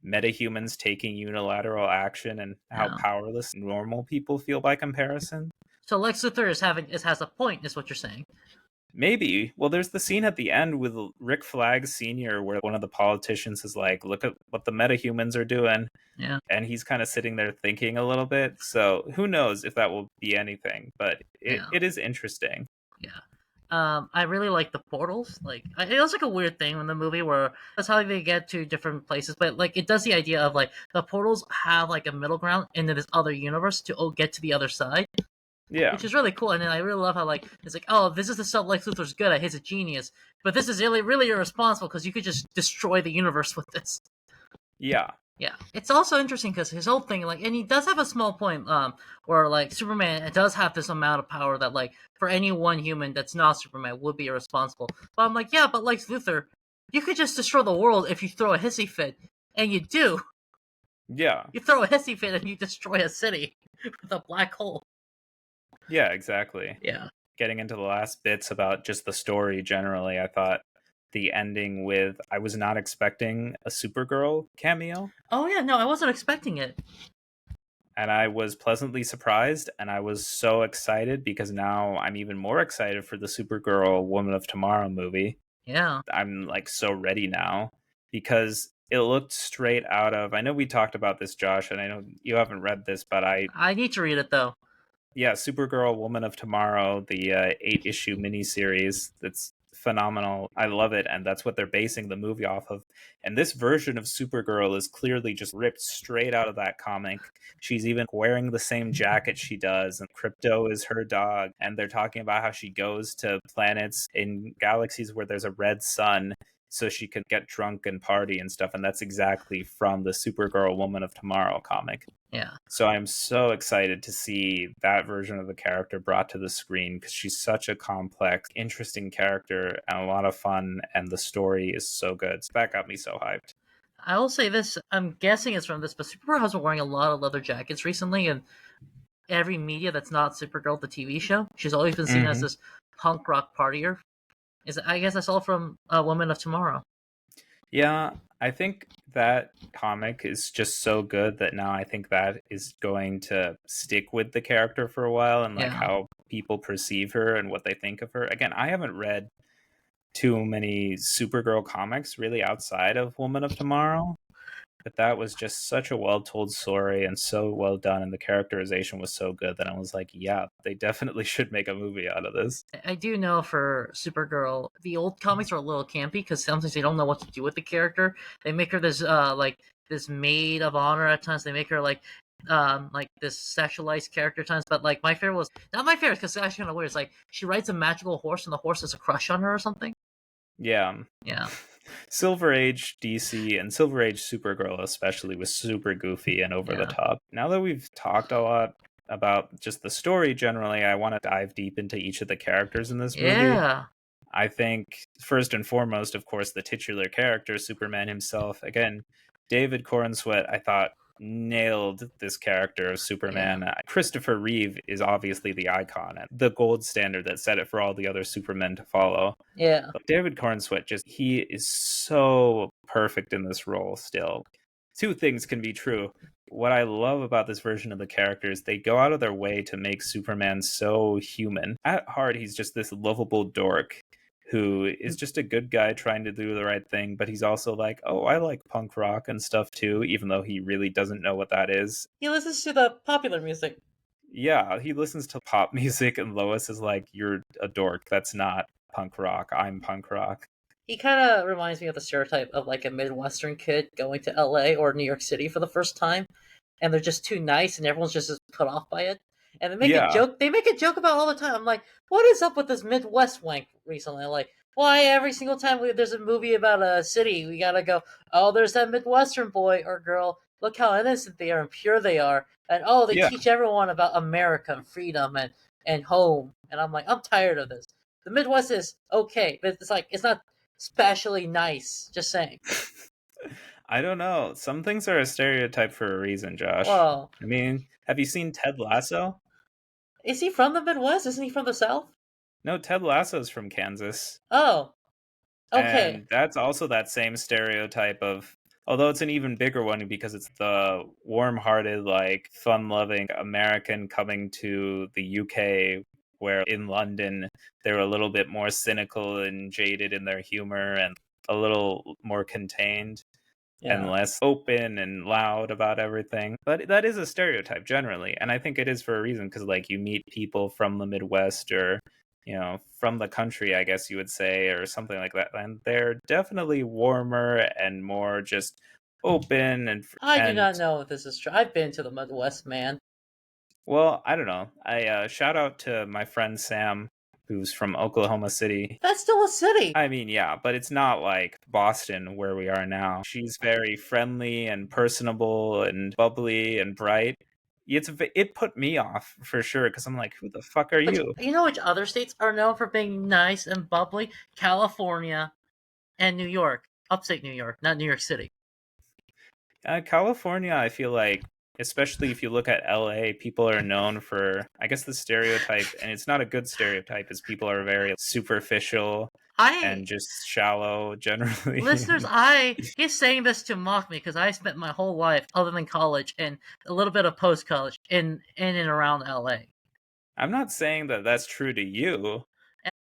metahumans taking unilateral action and how yeah. powerless normal people feel by comparison. So Lex Luthor has a point, is what you're saying. Maybe. Well, there's the scene at the end with Rick Flag Sr., where one of the politicians is like, look at what the metahumans are doing. Yeah, And he's kind of sitting there thinking a little bit. So who knows if that will be anything, but yeah, it is interesting. yeah. I really like the portals. Like, it was like a weird thing in the movie where that's how they get to different places. But like, it does the idea of like the portals have like a middle ground into this other universe to get to the other side, Yeah. which is really cool. And then I really love how like it's like, oh, this is the stuff Lex Luthor's good at. He's a genius, but this is really really irresponsible because you could just destroy the universe with this. Yeah. Yeah, it's also interesting because his whole thing, like, and he does have a small point, where like Superman does have this amount of power that, like, for any one human that's not Superman would be irresponsible. But I'm like, yeah, but like Luthor, you could just destroy the world if you throw a hissy fit, and you do. Yeah. You throw a hissy fit and you destroy a city with a black hole. Yeah, exactly. Yeah, getting into the last bits about just the story generally, I thought the ending with I was not expecting a Supergirl cameo, Oh yeah, no, I wasn't expecting it. and I was pleasantly surprised, and I was so excited because now I'm even more excited for the Supergirl Woman of Tomorrow movie. Yeah, I'm like so ready now because it looked straight out of. I know we talked about this, Josh, and I know you haven't read this, but I need to read it though. yeah, Supergirl Woman of Tomorrow, the 8 issue miniseries. That's phenomenal. I love it. And that's what they're basing the movie off of. And this version of Supergirl is clearly just ripped straight out of that comic. She's even wearing the same jacket she does, and Crypto is her dog. And they're talking about how she goes to planets in galaxies where there's a red sun so she can get drunk and party and stuff. And that's exactly from the Supergirl Woman of Tomorrow comic. Yeah, So I'm so excited to see that version of the character brought to the screen because she's such a complex, interesting character and a lot of fun, and the story is so good. So that got me so hyped. I will say this. I'm guessing it's from this, but Supergirl has been wearing a lot of leather jackets recently, and every media that's not Supergirl, the TV show, she's always been seen as Hmm. this punk rock partier. Is I guess that's all from Woman of Tomorrow. Yeah, I think that comic is just so good that now I think that is going to stick with the character for a while and like Yeah, how people perceive her and what they think of her. Again, I haven't read too many Supergirl comics really outside of Woman of Tomorrow. But that was just such a well told story and so well done, and the characterization was so good that I was like, yeah, they definitely should make a movie out of this. I do know for Supergirl, the old comics are a little campy because sometimes they don't know what to do with the character. They make her this like this maid of honor at times. They make her like this sexualized character at times. But like my favorite was not my favorite because it's actually kind of weird. It's like she rides a magical horse and the horse has a crush on her or something. Yeah. Yeah, Silver Age DC and Silver Age Supergirl, especially, was super goofy and over the yeah, top. Now that we've talked a lot about just the story generally, I want to dive deep into each of the characters in this movie. yeah, I think first and foremost, of course, the titular character, Superman himself. Again, David Cornsweet, I thought nailed this character of yeah, Superman. Christopher Reeve is obviously the icon and the gold standard that set it for all the other Supermen to follow. yeah. But David Cornsweet, just he is so perfect in this role still. Two things can be true. What I love about this version of the character is they go out of their way to make Superman so human. At heart, he's just this lovable dork who is just a good guy trying to do the right thing, but he's also like, oh, I like punk rock and stuff too, even though he really doesn't know what that is. He listens to the popular music. Yeah, he listens to pop music, and Lois is like, you're a dork. That's not punk rock. I'm punk rock. He kind of reminds me of the stereotype of like a Midwestern kid going to LA or New York City for the first time, and they're just too nice, and everyone's just put off by it. And they make a Yeah. joke. They make a joke about it all the time. I'm like, what is up with this Midwest wank recently? Like, why every single time there's a movie about a city, we gotta go, oh, there's that Midwestern boy or girl. Look how innocent they are and pure they are, and oh, they Yeah. teach everyone about America and freedom and home. And I'm like, I'm tired of this. The Midwest is okay, but it's like it's not especially nice. Just saying. I don't know. Some things are a stereotype for a reason, Josh. Whoa, I mean, have you seen Ted Lasso? is he from the Midwest? Isn't he from the South? No, Ted Lasso's from Kansas. Oh, okay. And that's also that same stereotype of, although it's an even bigger one because it's the warm hearted, like fun loving American coming to the UK, where in London they're a little bit more cynical and jaded in their humor and a little more contained and Yeah. less open and loud about everything. But that is a stereotype generally, and I think it is for a reason because like you meet people from the Midwest or from the country, I guess you would say, or something like that, and they're definitely warmer and more just open I do and not know if this is true. I've been to the Midwest, man. well, I don't know. I shout out to my friend Sam, who's from Oklahoma City. That's still a city. I mean, yeah, but it's not like Boston where we are now. She's very friendly and personable and bubbly and bright. It put me off for sure because I'm like, who the fuck are But you? you know which other states are known for being nice and bubbly? California and New York. Upstate New York, not New York City. California, I feel like especially if you look at LA, people are known for, I guess, the stereotype, and it's not a good stereotype, is people are very superficial I and just shallow Listeners, generally. he's saying this to mock me because I spent my whole life, other than college and a little bit of post college, in and around LA. I'm not saying that that's true to you.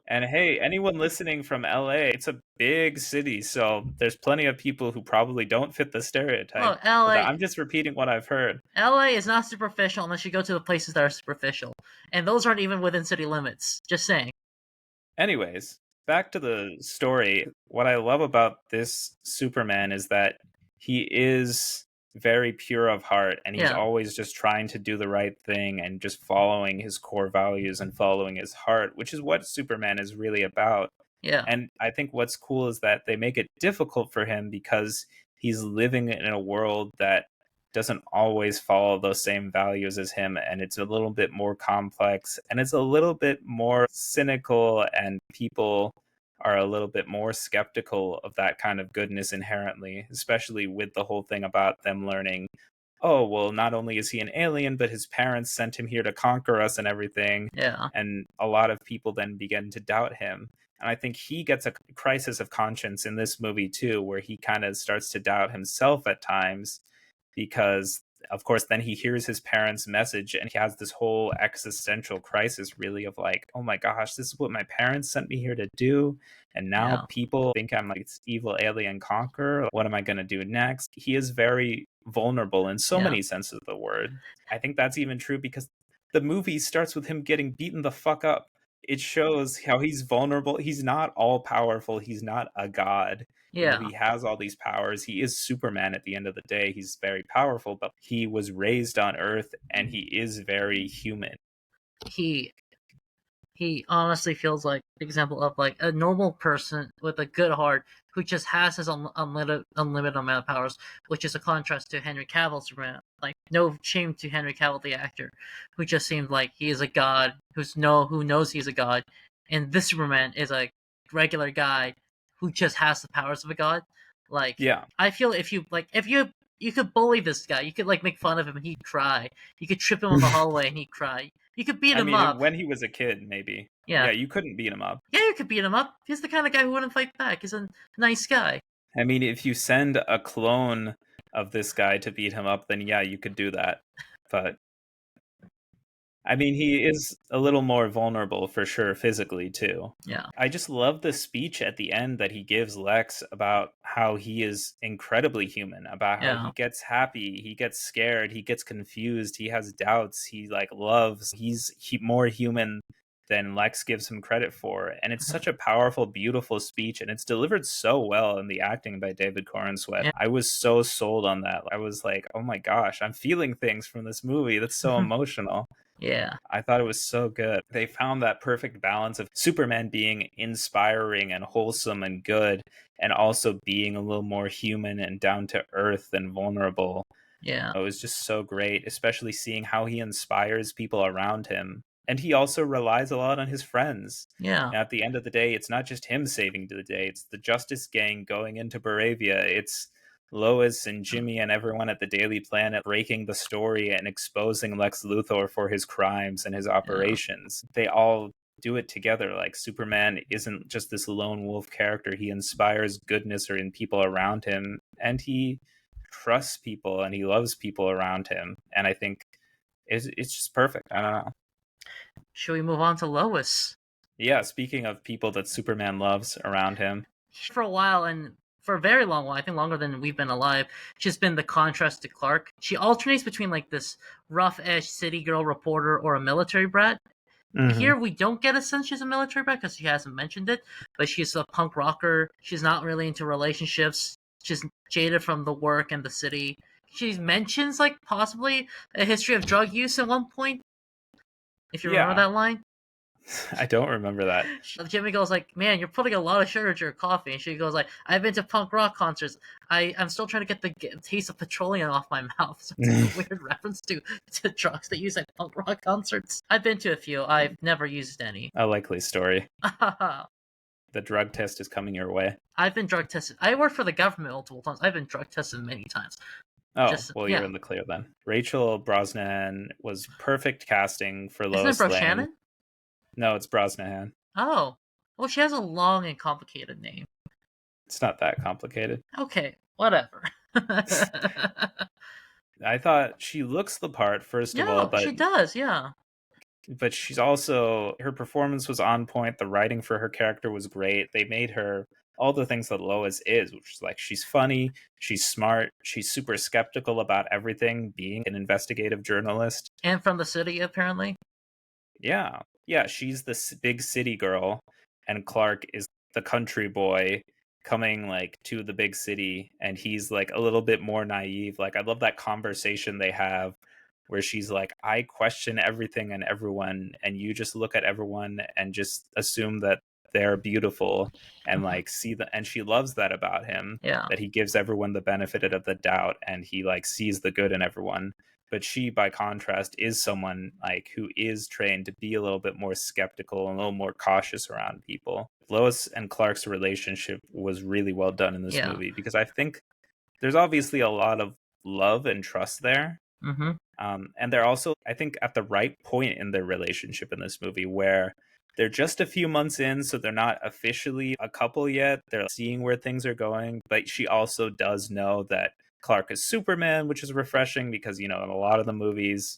And hey, anyone listening from LA, it's a big city, so there's plenty of people who probably don't fit the stereotype. Look, But LA I'm just repeating what I've heard. LA is not superficial unless you go to the places that are superficial, and those aren't even within city limits. Just saying. Anyways, back to the story. What I love about this Superman is that he is very pure of heart and he's Yeah, always just trying to do the right thing and just following his core values and following his heart, which is what Superman is really about. yeah, And I think what's cool is that they make it difficult for him because he's living in a world that doesn't always follow those same values as him, and it's a little bit more complex and it's a little bit more cynical, and people are a little bit more skeptical of that kind of goodness inherently, especially with the whole thing about them learning, oh, well, not only is he an alien, but his parents sent him here to conquer us and everything. yeah, And a lot of people then begin to doubt him. And I think he gets a crisis of conscience in this movie too, where he kind of starts to doubt himself at times because, of course, then he hears his parents' message and he has this whole existential crisis, really, of like, oh my gosh, this is what my parents sent me here to do. And now yeah, people think I'm like this evil alien conqueror. What am I going to do next? He is very vulnerable in so yeah, many senses of the word. I think that's even true because the movie starts with him getting beaten the fuck up. It shows how he's vulnerable. He's not all powerful. He's not a god. yeah. He has all these powers. He is Superman at the end of the day. He's very powerful, but he was raised on Earth and he is very human. He he honestly feels like the example of like a normal person with a good heart who just has his unlimited amount of powers, which is a contrast to Henry Cavill's Superman. Like no shame to Henry Cavill the actor, who just seemed like he is a god who knows he's a god, and this Superman is a regular guy who just has the powers of a god. Like Yeah. I feel if you could bully this guy, you could like make fun of him and he'd cry. You could trip him in the hallway and he'd cry. You could beat I him mean, up. when he was a kid, maybe. Yeah. Yeah, you couldn't beat him up. Yeah, you could beat him up. He's the kind of guy who wouldn't fight back. He's a nice guy. I mean, if you send a clone of this guy to beat him up, then yeah, you could do that. But I mean, he is a little more vulnerable for sure, physically too. Yeah. I just love the speech at the end that he gives Lex about how he is incredibly human, about how Yeah. he gets happy, he gets scared, he gets confused, he has doubts, he like loves. More human than Lex gives him credit for. And it's such a powerful, beautiful speech, and it's delivered so well in the acting by David Corenswet. Yeah. I was so sold on that. I was like, oh my gosh, I'm feeling things from this movie. That's so emotional. Yeah. I thought it was so good. They found that perfect balance of Superman being inspiring and wholesome and good, and also being a little more human and down to earth and vulnerable. Yeah. It was just so great, especially seeing how he inspires people around him. And he also relies a lot on his friends. Yeah. And at the end of the day, it's not just him saving the day, it's the Justice Gang going into Baravia. It's Lois and Jimmy and everyone at the Daily Planet breaking the story and exposing Lex Luthor for his crimes and his Yeah. operations. They all do it together. Like Superman isn't just this lone wolf character. He inspires goodness or in people around him, and he trusts people and he loves people around him. And I think it's just perfect. I don't know. Should we move on to Lois? Yeah, speaking of people that Superman loves around him. For a while, and for a very long while, I think longer than we've been alive, she's been the contrast to Clark. She alternates between like this rough edge city girl reporter or a military brat. Mm-hmm. Here we don't get a sense she's a military brat because she hasn't mentioned it, but she's a punk rocker. She's not really into relationships. She's jaded from the work and the city. She mentions like possibly a history of drug use at one point, if you remember Yeah, that line. I don't remember that. Jimmy goes like, "Man, you're putting a lot of sugar to your coffee," and she goes like, "I've been to punk rock concerts. I'm still trying to get the taste of petroleum off my mouth." So it's like a weird reference to drugs they use at punk rock concerts. I've been to a few. I've never used any. A likely story. The drug test is coming your way. I've been drug tested. I worked for the government multiple times. I've been drug tested many times. Oh, Just well, you're yeah, in the clear then. Rachel Brosnahan was perfect casting for isn't it Lois Bro Lane. Shannon? No, it's Brosnahan. Oh, well, she has a long and complicated name. It's not that complicated. Okay, whatever. I thought she looks the part, first of all, No, but she does. Yeah, she's also, her performance was on point. The writing for her character was great. They made her all the things that Lois is, which is like she's funny, she's smart, she's super skeptical about everything, being an investigative journalist. and from the city apparently. Yeah. Yeah, she's the big city girl, and Clark is the country boy coming like to the big city, and he's like a little bit more naive. Like I love that conversation they have where she's like, "I question everything and everyone, and you just look at everyone and just assume that they're beautiful and Mhm. like see the," and she loves that about him, Yeah, that he gives everyone the benefit of the doubt and he like sees the good in everyone. But she, by contrast, is someone like who is trained to be a little bit more skeptical and a little more cautious around people. Lois and Clark's relationship was really well done in this yeah. movie because I think there's obviously a lot of love and trust there. Mm-hmm. And they're also, I think, at the right point in their relationship in this movie where they're just a few months in, so they're not officially a couple yet. They're seeing where things are going, but she also does know that Clark is Superman, which is refreshing because, you know, in a lot of the movies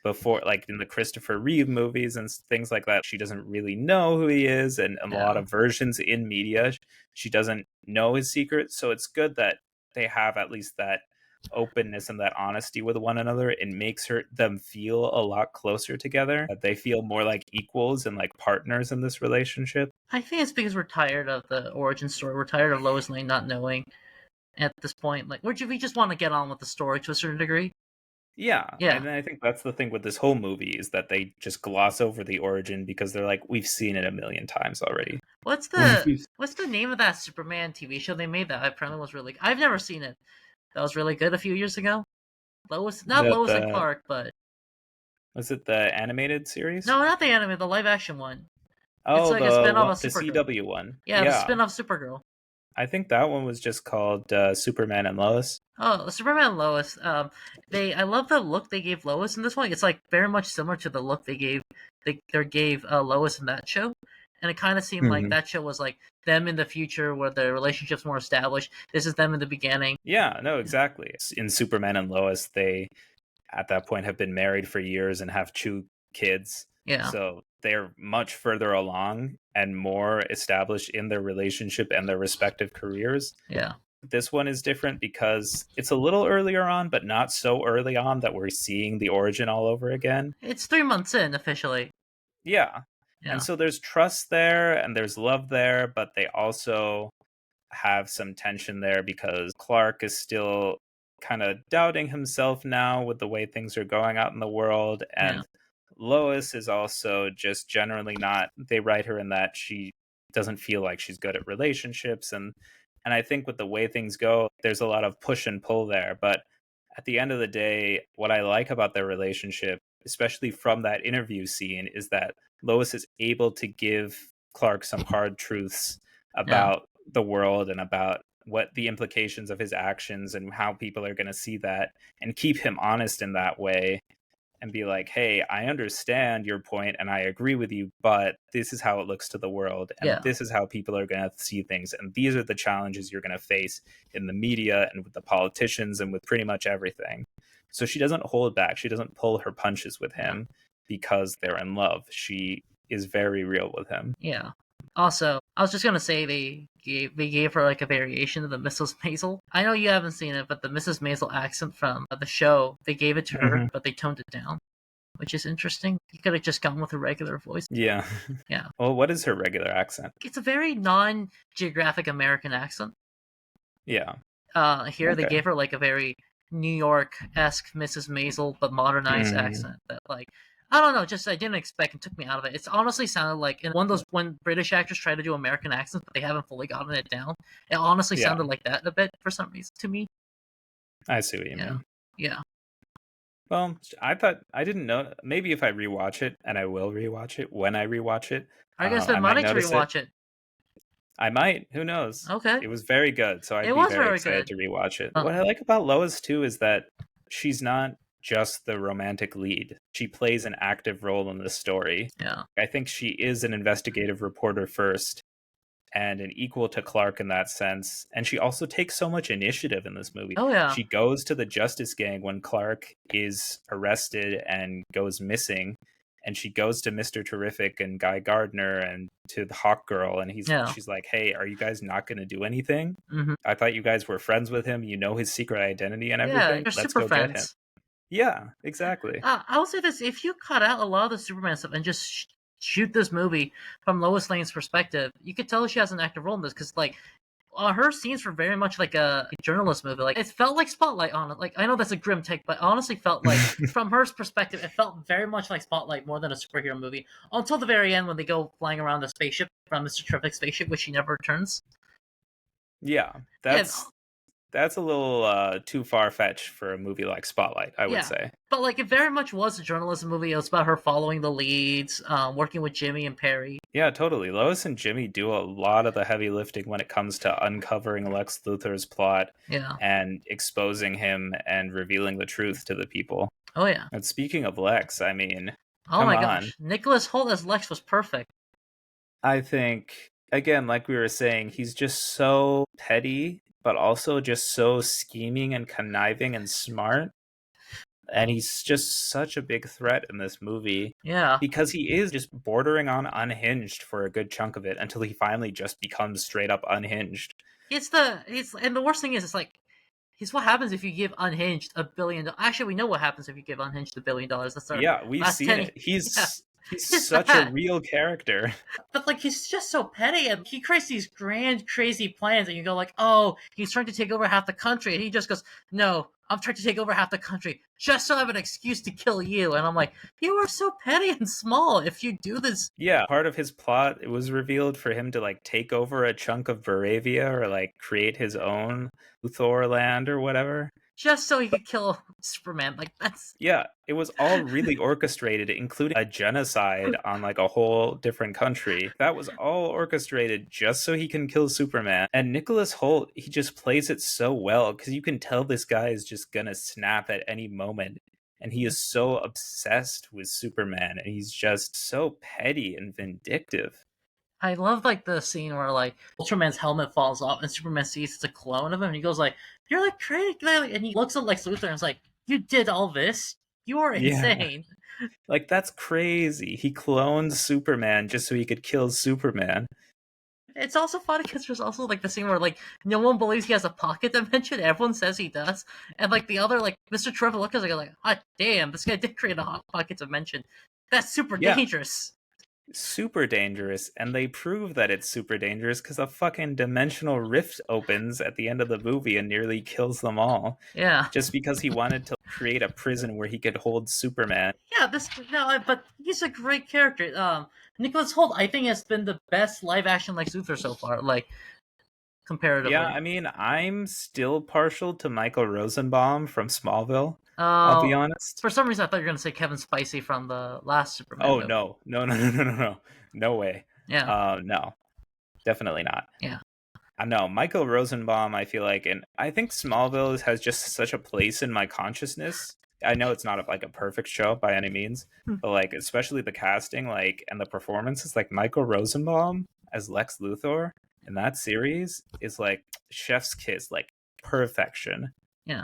before, like in the Christopher Reeve movies and things like that, she doesn't really know who he is. And a lot Yeah. of versions in media, she doesn't know his secret. So it's good that they have at least that openness and that honesty with one another. It makes them feel a lot closer together. They feel more like equals and like partners in this relationship. I think it's because we're tired of the origin story. We're tired of Lois Lane not knowing at this point. Like, we just want to get on with the story to a certain degree. Yeah, Yeah. and I think that's the thing with this whole movie is that they just gloss over the origin because they're like, we've seen it a million times already. What's the We've- what's the name of that Superman TV show they made that apparently was really? I've never seen it. That was really good a few years ago. Not the Lois and the Clark, but was it the animated series? no, not the anime, the live action one. It's Oh, like a spin off of the Supergirl. CW one. Yeah, the Yeah, spin off Supergirl. I think that one was just called Superman and Lois. Oh, Superman and Lois. I love the look they gave Lois in this one. It's like very much similar to the look they gave Lois in that show, and it kind of seemed like Mhm. that show was like them in the future where the relationship's more established. This is them in the beginning. Yeah, no, exactly. In Superman and Lois, they at that point have been married for years and have two kids. Yeah, So they're much further along and more established in their relationship and their respective careers. yeah. This one is different because it's a little earlier on, but not so early on that we're seeing the origin all over again. It's 3 months in officially. Yeah. And Yeah, so there's trust there and there's love there, but they also have some tension there because Clark is still kind of doubting himself now with the way things are going out in the world. yeah, And Lois is also just generally not, they write her in that she doesn't feel like she's good at relationships. And I think with the way things go, there's a lot of push and pull there. But at the end of the day, what I like about their relationship, especially from that interview scene, is that Lois is able to give Clark some hard truths yeah, about the world and about what the implications of his actions and how people are going to see that and keep him honest in that way and be like, hey, I understand your point and I agree with you, but this is how it looks to the world and yeah, this is how people are going to see things. And these are the challenges you're going to face in the media and with the politicians and with pretty much everything. So she doesn't hold back. She doesn't pull her punches with yeah, him because they're in love. She is very real with him. yeah. Also, I was just gonna say they gave her like a variation of the Mrs. Maisel. I know you haven't seen it, but the Mrs. Maisel accent from the show, they gave it to her, Mm-hmm. but they toned it down, which is interesting. You could have just gone with a regular voice. Yeah. Yeah, Well, what is her regular accent? it's a very non-geographic American accent. Yeah. Here they Okay. gave her like a very New York-esque Mrs. Maisel, but modernized Mm, accent that like. I don't know, just I didn't expect and took me out of it. It's honestly sounded like in one of those when British actors try to do American accents, but they haven't fully gotten it down. It honestly yeah, sounded like that a bit for some reason to me. I see what you Yeah, mean. yeah. Well, I thought I didn't know. Maybe if I rewatch it, and I will rewatch it when I rewatch it, Are you gonna I spend might money to notice it. rewatch it? I might. Who knows? Okay, It was very good, so I'd it be was very very excited good. to rewatch it. Uh, What I like about Lois too is that she's not just the romantic lead. She plays an active role in the story. yeah. I think she is an investigative reporter first and an equal to Clark in that sense. And she also takes so much initiative in this movie. Oh yeah, She goes to the Justice Gang when Clark is arrested and goes missing. And she goes to Mr. Terrific and Guy Gardner and to the Hawk Girl, and yeah. she's like, "Hey, are you guys not going to do anything? Hmm. I thought you guys were friends with him. You know his secret identity and Yeah, everything. you're Let's super go get him." friends. Yeah, exactly. I'll say this: if you cut out a lot of the Superman stuff and just shoot this movie from Lois Lane's perspective, you could tell she has an active role in this because, like, her scenes were very much like a journalist movie. Like, it felt like Spotlight on it. Like, I know that's a grim take, but honestly felt like, from her perspective, it felt very much like Spotlight more than a superhero movie. Until the very end when they go flying around the spaceship, around Mr. Terrific's spaceship, which she never returns. Yeah, Yeah, that's a little too far fetched for a movie like Spotlight, I would yeah. say. But like, it very much was a journalism movie. It was about her following the leads, working with Jimmy and Perry. Yeah, totally. Lois and Jimmy do a lot of the heavy lifting when it comes to uncovering Lex Luthor's plot Yeah. and exposing him and revealing the truth to the people. Oh yeah. And speaking of Lex, I mean, Oh come my on. gosh, Nicholas Hoult as Lex was perfect. I think, again, like we were saying, he's just so petty, but also just so scheming and conniving and smart. And he's just such a big threat in this movie Yeah. because he is just bordering on unhinged for a good chunk of it until he finally just becomes straight up unhinged. It's and the worst thing is it's like he's what happens if you give Unhinged $1 billion. Actually, we know what happens if you give Unhinged $1 billion. That's our Yeah, we've last seen 10. it. Yeah, He's he's such a that. real character. But like he's just so petty, and he creates these grand, crazy plans, and you go like, "Oh, he's trying to take over half the country," and he just goes, "No, I'm trying to take over half the country just so I have an excuse to kill you." And I'm like, "You are so petty and small. If you do this Yeah, part of his plot it was revealed for him to like take over a chunk of Baravia or like create his own Luthor land or whatever. just so he could kill Superman, like that's Yeah, it was all really orchestrated, including a genocide on like a whole different country. That was all orchestrated just so he can kill Superman. And Nicholas Holt, he just plays it so well because you can tell this guy is just gonna snap at any moment. And he is so obsessed with Superman, and he's just so petty and vindictive. I love like the scene where like Ultraman's helmet falls off and Superman sees it's a clone of him and he goes like, "You're like crazy," and he looks at Lex Luthor and is like, "You did all this? You are Yeah, insane." like that's crazy. He cloned Superman just so he could kill Superman. It's also funny because there's also like the scene where like no one believes he has a pocket dimension. Everyone says he does, and like the other like Mr. Trevor looks like, "Hot damn, this guy did create a hot pocket dimension. That's super Yeah, dangerous." super dangerous, and they prove that it's super dangerous because a fucking dimensional rift opens at the end of the movie and nearly kills them all Yeah. just because he wanted to create a prison where he could hold Superman. Yeah, this no, but he's a great character. Nicholas Hoult, I think, has been the best live action Lex Luthor so far, like Yeah, comparatively. I mean, I'm still partial to Michael Rosenbaum from Smallville, I'll be Oh, honest. for some reason, I thought you were gonna say Kevin Spacey from the last Superman Oh movie. no, no, no, no, no, no, no, no way. Yeah, No, definitely not. yeah, I know Michael Rosenbaum. I feel like, and I think Smallville has just such a place in my consciousness. I know it's not like a perfect show by any means, Hmm. but like especially the casting, like and the performances, like Michael Rosenbaum as Lex Luthor in that series is like chef's kiss, like perfection. yeah,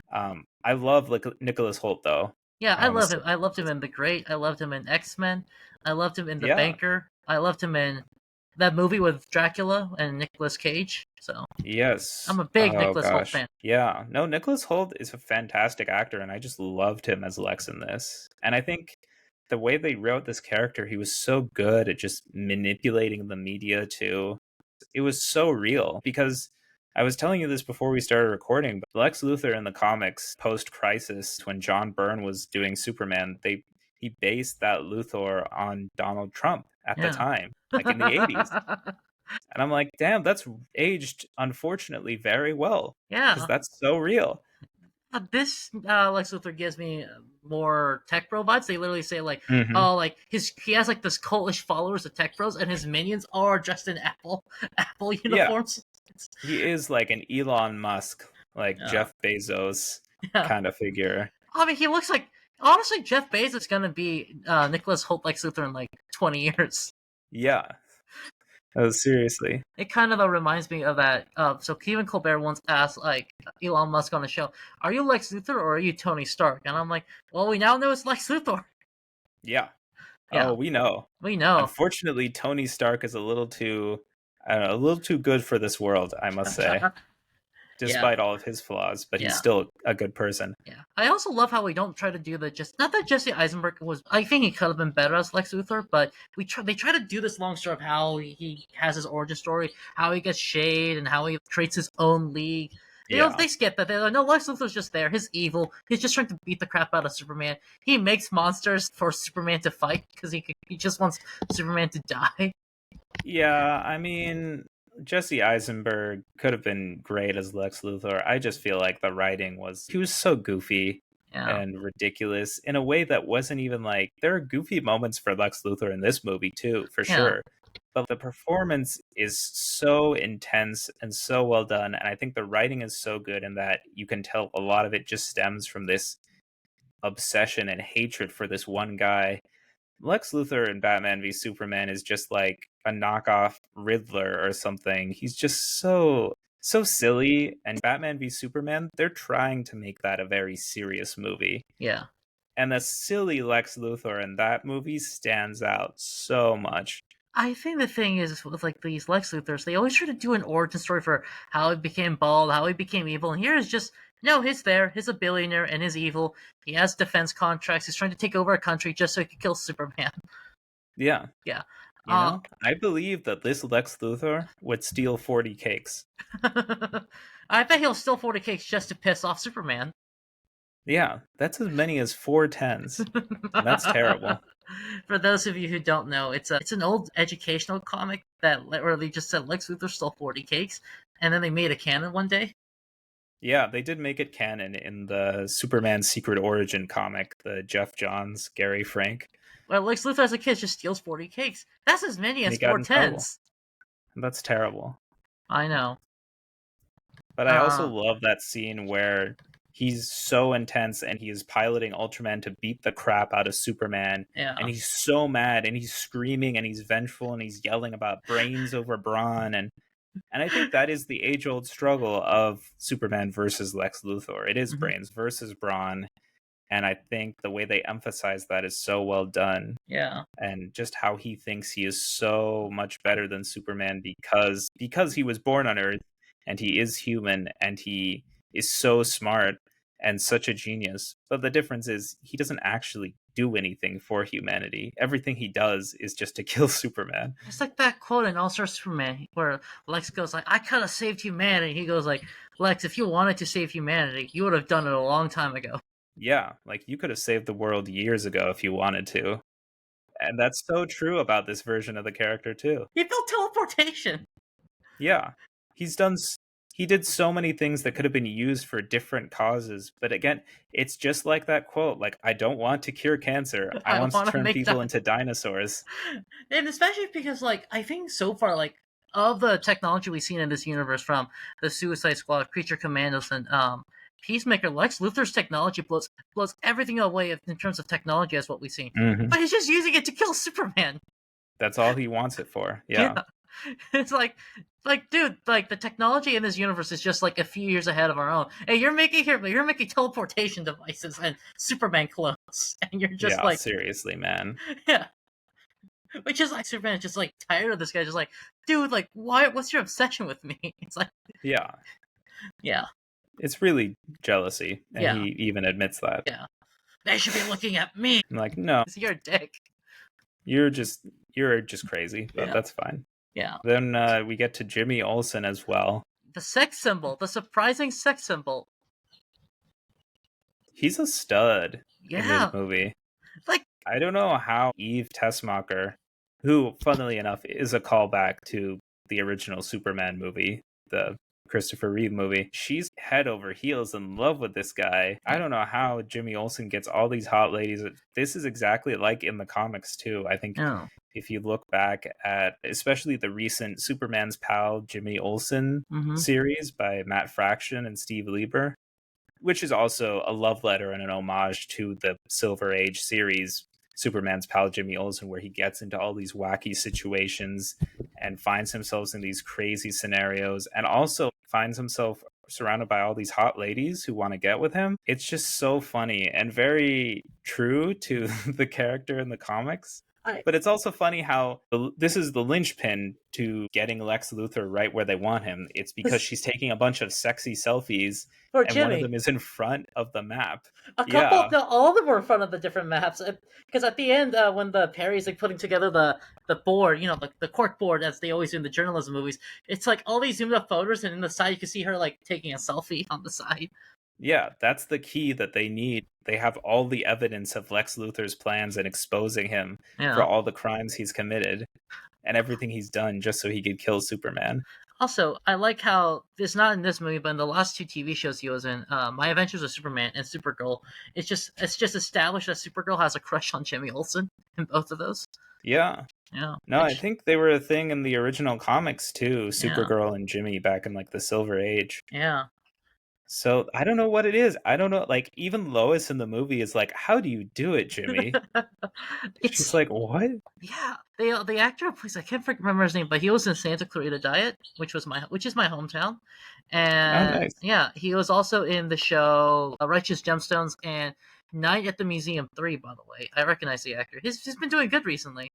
I love like Nicholas Holt though. yeah. I love So, him. I loved him in The Great. I loved him in X Men. I loved him in The yeah, Banker. I loved him in that movie with Dracula and Nicolas Cage. So yes. I'm a big Oh Nicholas Hoult gosh. fan. Yeah. No, Nicholas Holt is a fantastic actor, and I just loved him as Lex in this. And I think the way they wrote this character, he was so good at just manipulating the media too. It was so real because I was telling you this before we started recording, but Lex Luthor in the comics post Crisis, when John Byrne was doing Superman, he based that Luthor on Donald Trump at the Yeah. time, like in the 80s. And I'm like, damn, that's aged unfortunately very well because Yeah. that's so real. This Lex Luthor gives me more tech bro vibes. They literally say like, Hmm. oh, like he has like this cultish followers of tech bros, and his minions are dressed in Apple Yeah, uniforms. he is like an Elon Musk, like Yeah, Jeff Bezos yeah. kind of figure. I mean, he looks like honestly Jeff Bezos is gonna be Nicholas Holt Lex Luthor in like 20 years. Yeah. Oh, seriously. It kind of reminds me of that. So Stephen Colbert once asked like Elon Musk on the show, "Are you Lex Luthor or are you Tony Stark?" And I'm like, "Well, we now know it's Lex Luthor." Yeah. Yeah, Oh, we know. we know. Unfortunately, Tony Stark is a little too, I don't know, a little too good for this world, I must say, Yeah, despite all of his flaws, but he's yeah. still a good person. Yeah, I also love how we don't try to do the just not that Jesse Eisenberg was. I think he could have been better as Lex Luthor, but they try to do this long story of how he has his origin story, how he gets shade, and how he creates his own league. Yeah. They skip that. They're like, no, Lex Luthor's just there. He's evil. He's just trying to beat the crap out of Superman. He makes monsters for Superman to fight because he just wants Superman to die. Yeah, I mean, Jesse Eisenberg could have been great as Lex Luthor. I just feel like the writing was, he was so goofy Yeah, and ridiculous in a way that wasn't even like, there are goofy moments for Lex Luthor in this movie too, for yeah, sure. But the performance is so intense and so well done. And I think the writing is so good in that you can tell a lot of it just stems from this obsession and hatred for this one guy. Lex Luthor in Batman v Superman is just like a knockoff Riddler or something. He's just so silly. And Batman v Superman, they're trying to make that a very serious movie. yeah. And the silly Lex Luthor in that movie stands out so much. I think the thing is with like these Lex Luthors, they always try to do an origin story for how he became bald, how he became evil, and here is just no, he's there, he's a billionaire and he's evil. He has defense contracts, he's trying to take over a country just so he can kill Superman. Yeah. Yeah. You know, I believe that this Lex Luthor would steal 40 cakes. I bet he'll steal 40 cakes just to piss off Superman. Yeah, that's as many as 4 10s. And that's terrible. For those of you who don't know, it's an old educational comic that literally just said Lex Luthor stole 40 cakes, and then they made a canon one day. Yeah, they did make it canon in the Superman Secret Origin comic, the Jeff Johns, Gary Frank. Well, Lex Luthor as a kid just steals 40 cakes. That's as many And as he got four in trouble. tens. That's terrible. I know. But I also Uh, love that scene where he's so intense and he is piloting Ultraman to beat the crap out of Superman. And yeah. he's so mad and he's screaming and he's vengeful and he's yelling about brains over brawn. And I think that is the age old struggle of Superman versus Lex Luthor. It is Mhm. brains versus brawn. And I think the way they emphasize that is so well done. Yeah. And just how he thinks he is so much better than Superman because he was born on Earth and he is human and he is so smart and such a genius. But the difference is he doesn't actually do anything for humanity. Everything he does is just to kill Superman. It's like that quote in All Star Superman where Lex goes like, "I could have saved humanity." He goes like, "Lex, if you wanted to save humanity, you would have done it a long time ago." Yeah, like you could have saved the world years ago if you wanted to. And that's so true about this version of the character too. He built teleportation. Yeah. He's done he did so many things that could have been used for different causes, but again, it's just like that quote, like I don't want to cure cancer. I I want to want to turn make people that, into dinosaurs. and especially because like I think so far like of the technology we've seen in this universe from the Suicide Squad, Creature Commandos, and Peacemaker, Lex Luthor's technology blows everything away in terms of technology as what we've seen. Mhm. But he's just using it to kill Superman. That's all he wants it for. Yeah. Yeah. It's like dude, like the technology in this universe is just like a few years ahead of our own. Hey, you're making teleportation devices and Superman clones, and you're just Yeah, like, seriously, man. yeah, which is like Superman is just like tired of this guy, just like, dude, like, why? What's your obsession with me? It's like, Yeah. yeah, It's really jealousy, and yeah, he even admits that. yeah. They should be looking at me. I'm like, "No, Cause you're a dick. you're just crazy, but Yeah, that's fine." yeah. Then we get to Jimmy Olsen as well. The sex symbol, the surprising sex symbol. He's a stud in this Yeah, movie. like, I don't know how Eve Tessmacher, who, funnily enough, is a callback to the original Superman movie, the Christopher Reeve movie. She's head over heels in love with this guy. I don't know how Jimmy Olsen gets all these hot ladies. This is exactly like in the comics too. I think Yeah. if you look back at especially the recent Superman's pal Jimmy Olsen Mm-hmm. series by Matt Fraction and Steve Lieber, which is also a love letter and an homage to the Silver Age series, Superman's pal Jimmy Olsen, where he gets into all these wacky situations and finds himself in these crazy scenarios and also finds himself surrounded by all these hot ladies who want to get with him. It's just so funny and very true to the character in the comics. But it's also funny how this is the linchpin to getting Lex Luthor right where they want him. It's because she's taking a bunch of sexy selfies For and one of Jimmy. them is in front of the map. A couple, Yeah. no, all of them were in front of the different maps. Because at the end, when the Perry's like putting together the board, the cork board as they always do in the journalism movies, it's like all these zoomed up photos, and in the side you can see her like taking a selfie on the side. Yeah, that's the key that they need. They have all the evidence of Lex Luthor's plans and exposing him for Yeah. all the crimes he's committed and everything he's done just so he could kill Superman. Also, I like how it's not in this movie, but in the last two TV shows he was in, My Adventures with Superman and Supergirl, it's just established that Supergirl has a crush on Jimmy Olsen in both of those. Yeah. Yeah. No, I think they were a thing in the original comics too, Yeah. Supergirl and Jimmy back in like the Silver Age. Yeah. So I don't know what it is. I don't know. Like even Lois in the movie is like, "How do you do it, Jimmy?" She's It's like, "What?" yeah. The actor who plays, I can't remember his name, but he was in Santa Clarita Diet, which is my hometown, Oh, and nice. yeah, he was also in the show Righteous Gemstones and Night at the Museum 3. By the way, I recognize the actor. He's been doing good recently.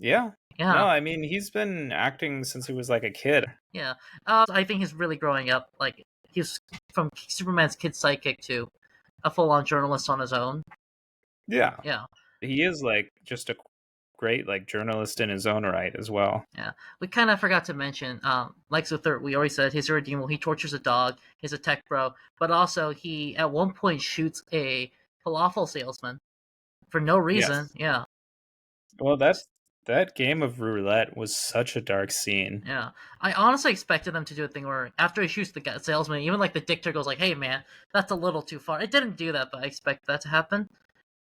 Yeah. No, Yeah. I mean, he's been acting since he was like a kid. Yeah. I think he's really growing up. Like he's from Superman's kid sidekick to a full-on journalist on his own. Yeah. Yeah. He is like just a great like journalist in his own right as well. Yeah. We kind of forgot to mention, Lex Luthor, we already said he's irredeemable. He tortures a dog. He's a tech bro. But also, he at one point shoots a falafel salesman for no reason. Yes. Yeah. Well, that game of roulette was such a dark scene. Yeah. I honestly expected them to do a thing where after he shoots the salesman, even like the dictator goes like, hey man, that's a little too far. It didn't do that, but I expect that to happen.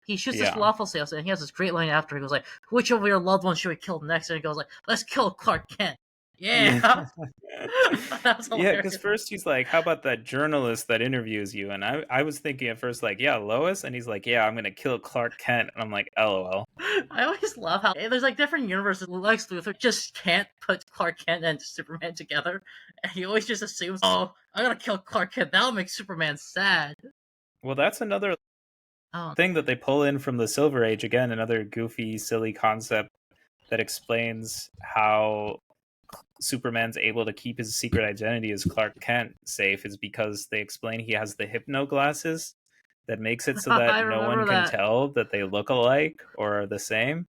He shoots this Yeah. falafel salesman, and he has this great line after. He goes like, "Which of your loved ones should we kill next?" And he goes like, "Let's kill Clark Kent." Yeah, that was Yeah, hilarious. because first he's like, "How about that journalist that interviews you?" And I was thinking at first like, "Yeah, Lois," and he's like, "Yeah, I'm gonna kill Clark Kent," and I'm like, "LOL." I always love how there's like different universes. Lex Luthor just can't put Clark Kent and Superman together, and he always just assumes, "Oh, I'm gonna kill Clark Kent. That'll make Superman sad." Well, that's another Oh, thing that they pull in from the Silver Age again, another goofy, silly concept that explains how Superman's able to keep his secret identity as Clark Kent safe is because they explain he has the hypno glasses that makes it so I that no one remember can that. tell that they look alike or are the same.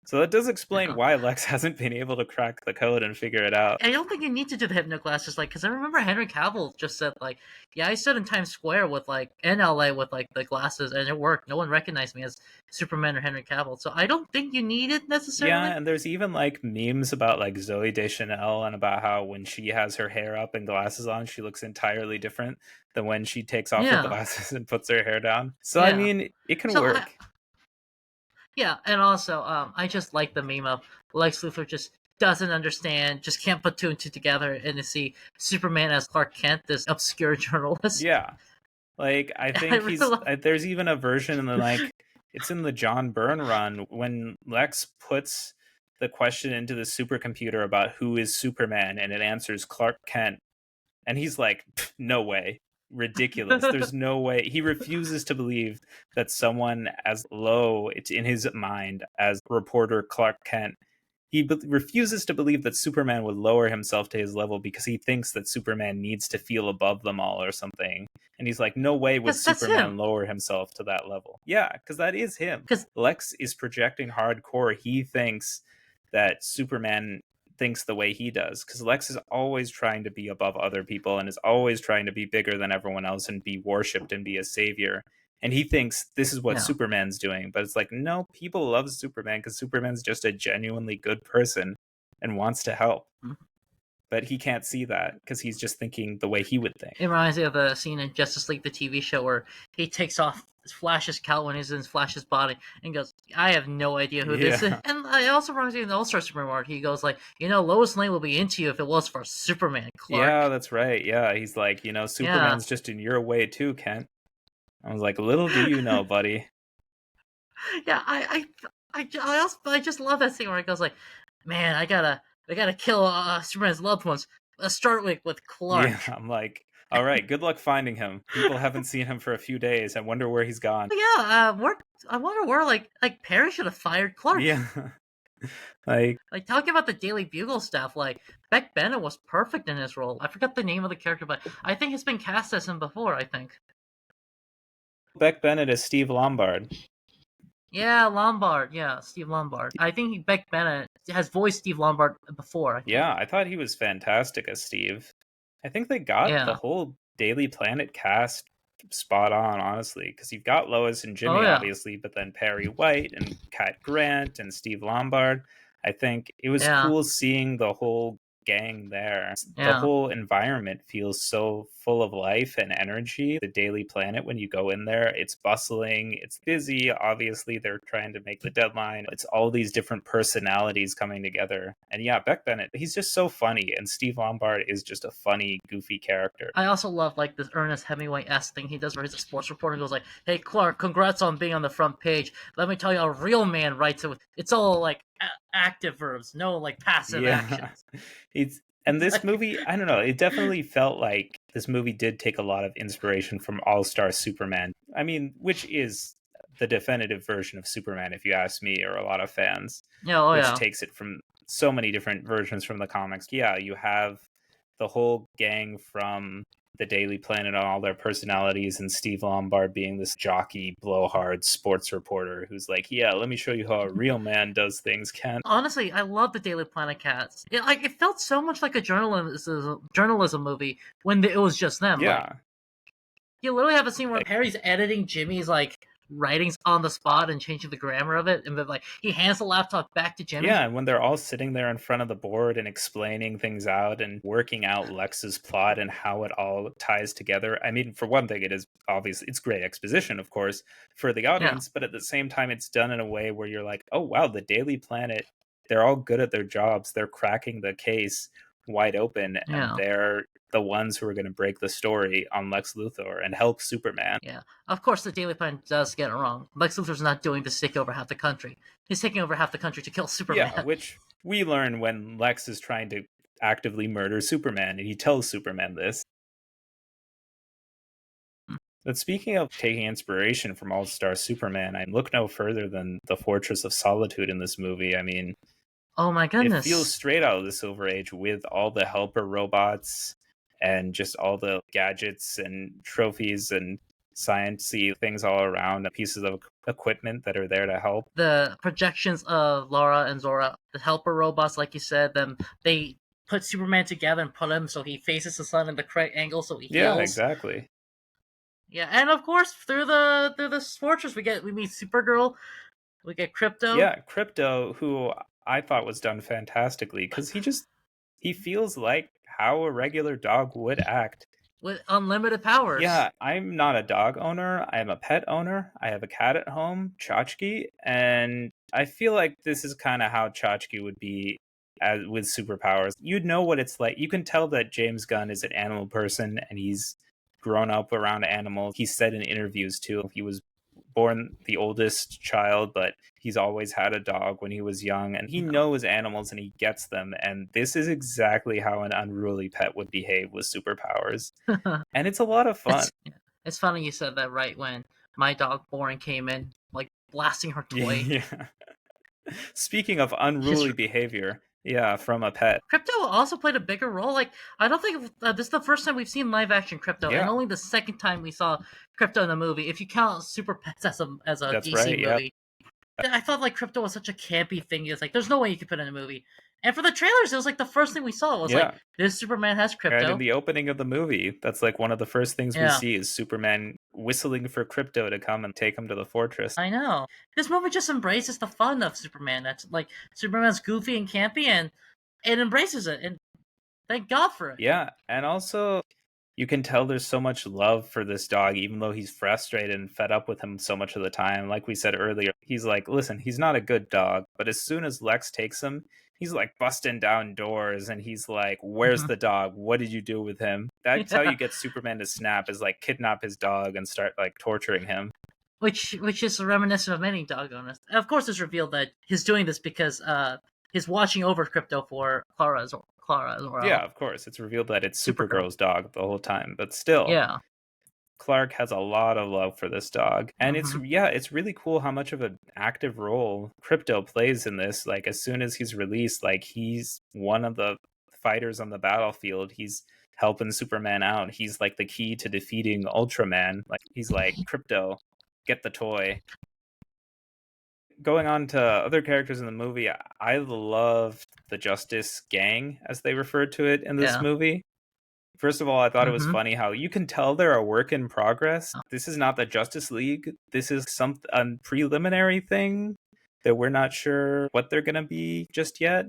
So that does explain Yeah. why Lex hasn't been able to crack the code and figure it out. I don't think you need to do the hypno glasses, like, because I remember Henry Cavill just said, like, yeah, I stood in Times Square with, like, in LA with, like, the glasses, and it worked. No one recognized me as Superman or Henry Cavill, so I don't think you need it necessarily. Yeah, and there's even like memes about like Zoe Deschanel and about how when she has her hair up and glasses on, she looks entirely different than when she takes off her Yeah, glasses and puts her hair down. So I yeah. mean, it can So, work. yeah, and also, I just like the meme of Lex Luthor just doesn't understand, just can't put two and two together, and to see Superman as Clark Kent, this obscure journalist. Yeah. Like I I think really he's love. there's even a version in the like it's in the John Byrne run when Lex puts the question into the supercomputer about who is Superman and it answers Clark Kent and he's like, no way. Ridiculous. There's no way. He refuses to believe that someone as low in his mind as reporter Clark Kent, refuses to believe that Superman would lower himself to his level because he thinks that Superman needs to feel above them all or something. And he's like, no way would Because that's him. Superman lower himself to that level. Yeah, because that is him. Because Lex is projecting hardcore. He thinks that Superman thinks the way he does because Lex is always trying to be above other people and is always trying to be bigger than everyone else and be worshipped and be a savior. And he thinks this is what yeah. Superman's doing, but it's like, no, people love Superman because Superman's just a genuinely good person and wants to help. but he can't see that because he's just thinking the way he would think. It reminds me of the scene in Justice League, the TV show, where he takes off Flash's cowl when he's in Flash's body and goes, "I have no idea who this is." Yeah. And it also reminds me of the All-Star Superman where he goes like, Lois Lane will be into you if it was for Superman, Yeah, Clark. that's right. Yeah, he's like, Yeah, Superman's just in your way too, Kent. I was like, little do you know, buddy. yeah. I just love that scene where he goes like, "Man, I gotta kill Superman's loved ones. Let's start with Yeah, Clark." I'm like, all right, good luck finding him. People haven't seen him for a few days. I wonder where he's gone. But yeah, I wonder where like Perry should have fired Clark. Yeah. Like, Like talking about the Daily Bugle staff, like Beck Bennett was perfect in his role. I forgot the name of the character, but I think it's been cast as him before. I think. Beck Bennett is Steve Lombard. Yeah, Lombard. Yeah, Steve Lombard. I think Beck Bennett has voiced Steve Lombard before. I think. Yeah, I thought he was fantastic as Steve. I think they got the Yeah. whole Daily Planet cast spot on, honestly, because you've got Lois and Oh Jimmy, yeah. obviously, but then Perry White and Cat Grant and Steve Lombard. I think it was Yeah. cool seeing the whole gang there. The Yeah. whole environment feels so full of life and energy. The Daily Planet, when you go in there, it's bustling, it's busy. Obviously, they're trying to make the deadline. It's all these different personalities coming together. And yeah, Beck Bennett, he's just so funny. And Steve Lombard is just a funny, goofy character. I also love like this Ernest Hemingway-esque thing he does where he's a sports reporter and goes like, "Hey Clark, congrats on being on the front page. Let me tell you, a real man writes it with it's all like active verbs, no like passive actions." And this movie, I don't know, it definitely felt like this movie did take a lot of inspiration from All-Star Superman. I mean, which is the definitive version of Superman, if you ask me, or a lot of fans, Yeah, oh which yeah. takes it from so many different versions from the comics. Yeah, you have the whole gang from the Daily Planet on all their personalities, and Steve Lombard being this jockey, blowhard sports reporter who's like, "Yeah, let me show you how a real man does things, Ken." Honestly, I love the Daily Planet cats. It felt so much like a journalism movie when it was just them. Like Yeah, you literally have a scene where Perry's editing Jimmy's like writings on the spot and changing the grammar of it, and then like he hands the laptop back to Jimmy. yeah, and when they're all sitting there in front of the board and explaining things out and working out Lex's plot and how it all ties together. I mean, for one thing, it is obviously it's great exposition, of course, for the audience, but at the same time, it's done in a way where you're like, oh wow, the Daily Planet, they're all good at their jobs. They're cracking the case wide open, and Yeah. they're the ones who are going to break the story on Lex Luthor and help Superman. Yeah. Of course, the Daily Planet does get it wrong. Lex Luthor's not doing this to take over half the country. He's taking over half the country to kill Superman. Yeah, which we learn when Lex is trying to actively murder Superman, and he tells Superman this. But speaking of taking inspiration from All Star Superman, I look no further than the Fortress of Solitude in this movie. I mean, Oh my it feels goodness. straight out of the Silver Age with all the helper robots and just all the gadgets and trophies and sciencey things all around, pieces of equipment that are there to help. The projections of Laura and Zora, the helper robots, like you said, them they put Superman together and put him so he faces the sun in the correct angle so he Yeah, heals. exactly. Yeah, and of course through the fortress we meet Supergirl, we get Crypto. Yeah, Crypto, who I thought was done fantastically because he feels like how a regular dog would act. With unlimited powers. Yeah, I'm not a dog owner. I am a pet owner. I have a cat at home, Chachki, and I feel like this is kind of how Chachki would be as with superpowers. You'd know what it's like. You can tell that James Gunn is an animal person and he's grown up around animals. He said in interviews too, he was born the oldest child, but he's always had a dog when he was young, and he knows animals and he gets them. And this is exactly how an unruly pet would behave with superpowers. And it's a lot of fun. It's funny you said that right when my dog Boring came in, like blasting her toy. Yeah. Speaking of unruly behavior, yeah, from a pet. Crypto also played a bigger role. Like, I don't think this is the first time we've seen live action Crypto, and only the second time we saw Crypto in a movie. If you count Super Pets as a That's DC right, movie, I thought like Crypto was such a campy thing. It's like there's no way you could put it in a movie. And for the trailers, it was like the first thing we saw was like this Superman has Crypto. Right in the opening of the movie, that's like one of the first things we see is Superman whistling for Crypto to come and take him to the fortress. I know. This movie just embraces the fun of Superman. That's like Superman's goofy and campy, and it embraces it. And Thank God for it. Yeah, and also you can tell there's so much love for this dog, even though he's frustrated and fed up with him so much of the time. Like we said earlier, he's like, listen, he's not a good dog, but as soon as Lex takes him, he's like busting down doors and he's like, where's Mhm. the dog? What did you do with him? That's how Yeah. you get Superman to snap, is like kidnap his dog and start like torturing him. Which is reminiscent of many dog owners. Of course, it's revealed that he's doing this because he's watching over crypto for Clara as Yeah, well. of course. It's revealed that it's Supergirl. Supergirl's dog the whole time, but still, Yeah. Clark has a lot of love for this dog. And it's Hmm. yeah, it's really cool how much of an active role Crypto plays in this. Like as soon as he's released, like he's one of the fighters on the battlefield. He's helping Superman out. He's like the key to defeating Ultraman. Like he's like, Crypto, get the toy. Going on to other characters in the movie, I loved the Justice Gang, as they referred to it in this Yeah. movie. First of all, I thought it was Hmm. funny how you can tell they're a work in progress. This is not the Justice League. This is a preliminary thing that we're not sure what they're going to be just yet.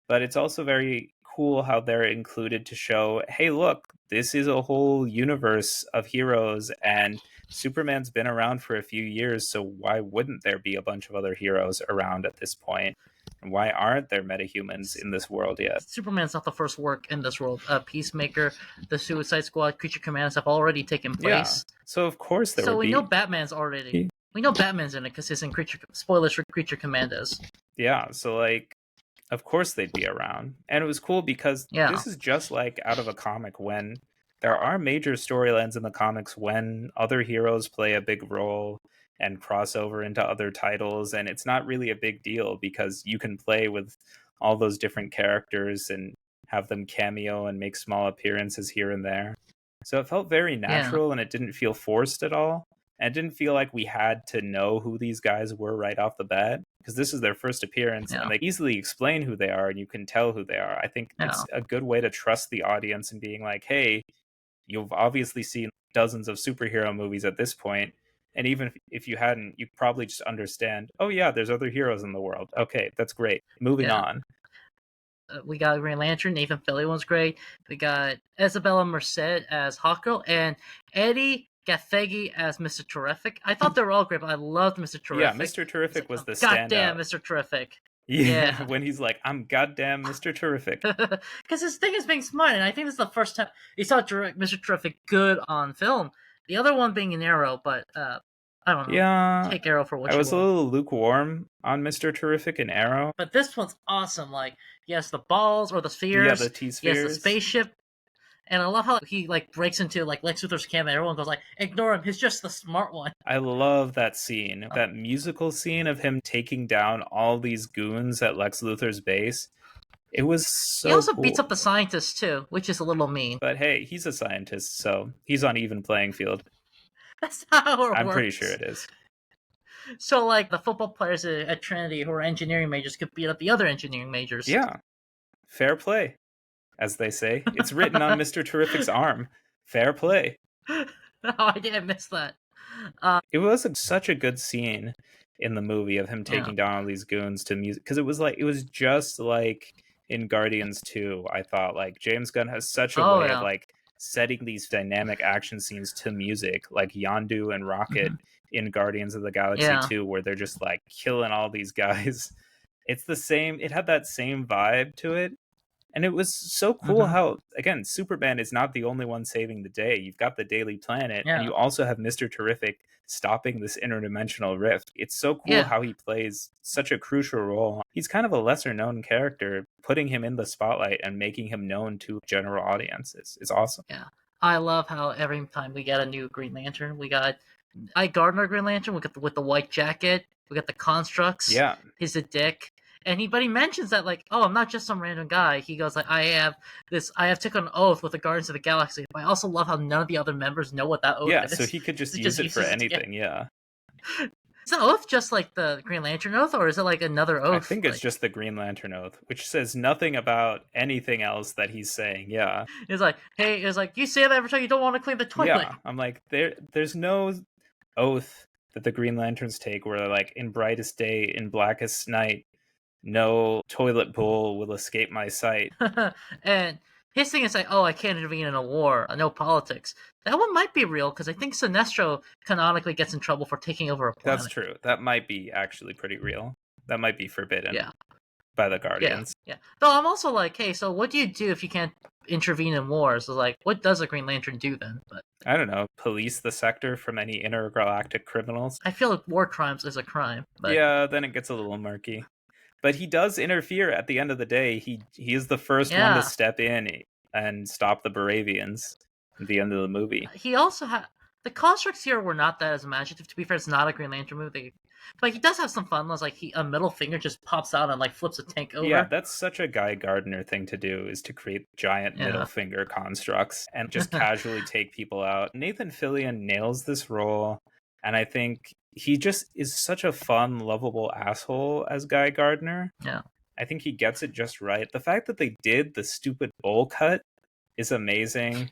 But it's also very cool how they're included to show, hey, look, this is a whole universe of heroes, and Superman's been around for a few years, so why wouldn't there be a bunch of other heroes around at this point? And why aren't there metahumans in this world yet? Superman's not the first work in this world. Peacemaker, the Suicide Squad, Creature Commandos have already taken Yeah. place. So of course there So would we know be. Batman's already. We know Batman's in it because he's in Creature. Spoilers for Creature Commandos. Yeah, so like of course they'd be around. And it was cool because Yeah. this is just like out of a comic, when there are major storylines in the comics when other heroes play a big role and cross over into other titles, and it's not really a big deal because you can play with all those different characters and have them cameo and make small appearances here and there. So it felt very Yeah. natural and it didn't feel forced at all. And it didn't feel like we had to know who these guys were right off the bat, because this is their first appearance Yeah. and they easily explain who they are and you can tell who they are. I think Yeah. it's a good way to trust the audience and being like, hey, you've obviously seen dozens of superhero movies at this point, and even if you hadn't, you probably just understand, oh yeah, there's other heroes in the world. Okay, that's great. Moving Yeah. on. We got Green Lantern. Nathan Fillion was great. We got Isabella Merced as Hawkgirl and Eddie Gathegi as Mr. Terrific. I thought they were all great, but I loved Mr. Yeah, Terrific. Mr. He's Terrific like, was oh, the goddamn, standout. Mr. Terrific. Yeah, Yeah. when he's like, I'm goddamn Mr. Terrific. Because his thing is being smart, and I think this is the first time you saw Mr. Terrific good on film. The other one being an Arrow, but I don't know. Yeah, Take Arrow for I what you was a will. little lukewarm on Mr. Terrific and Arrow. But this one's awesome. Like, he has the balls or the Yeah, the spheres. T He has the spheres. spaceship. And I love how he like breaks into like Lex Luthor's camp and everyone goes like, ignore him, he's just the smart one. I love that scene, that musical scene of him taking down all these goons at Lex Luthor's base. It was He so also beats up cool. the scientists too, which is a little mean. But hey, he's a scientist, so he's on even playing field. That's how it I'm pretty sure works. it is. So like the football players at Trinity who are engineering majors could beat up the other engineering majors. Yeah, fair play, as they say. It's written on Mr. Terrific's arm. Fair play. Oh, I didn't miss that. It was such a good scene in the movie of him Yeah. taking down all these goons to music, because it was just like in Guardians 2. I thought like James Gunn has such a Oh way of yeah. like setting these dynamic action scenes to music, like Yondu and Rocket Hmm. in Guardians of the Galaxy Yeah. 2, where they're just like killing all these guys. It's the same, it had that same vibe to it. And it was so cool Hmm. how, again, Superman is not the only one saving the day. You've got the Daily Planet, and Yeah. you also have Mr. Terrific stopping this interdimensional rift. It's so cool Yeah. how he plays such a crucial role. He's kind of a lesser known character. Putting him in the spotlight and making him known to general audiences is awesome. Yeah. I love how every time we get a new Green Lantern, we got Gardner Green Lantern. We got with the white jacket. We got the constructs. Yeah. He's a dick. And he mentions that like, oh, I'm not just some random guy. He goes like, I have taken an oath with the Guardians of the Galaxy. But I also love how none of the other members know what that oath Yeah, is. so he could just He use it for uses anything. Yeah. Is the oath just like the Green Lantern oath, or is it like another I oath? think it's just the Green Lantern Oath, which says nothing about anything else that he's saying. Yeah. It's like, hey, it's like you say that every time you don't want to clean the toilet. Yeah. I'm like, there's no oath that the Green Lanterns take where they're like, in brightest day, in blackest night, no toilet bowl will escape my sight. And his thing is like, oh, I can't intervene in a war, no politics. That one might be real because I think Sinestro canonically gets in trouble for taking over a That's planet. true. That might be actually pretty real. That might be forbidden Yeah, by the yeah, Guardians. yeah. Though I'm also like, hey, so what do you do if you can't intervene in wars? So like, what does a Green Lantern do then? But I don't know, police the sector from any intergalactic criminals. I feel like war crimes is a crime. But Yeah, then it gets a little murky. But he does interfere at the end of the day. He is the first one to yeah, step in and stop the Baravians at the end of the movie. he also had the constructs here were not that as imaginative. To be fair, it's not a Green Lantern movie, but he does have some fun ones. Like a middle finger just pops out and like flips a tank Yeah, over. that's such a Guy Gardner thing to do, is to create giant middle Yeah, finger constructs and just casually take people out. Nathan Fillion nails this role, and I think he just is such a fun, lovable asshole as Guy Gardner. yeah. I think he gets it just right. The fact that they did the stupid bowl cut is amazing.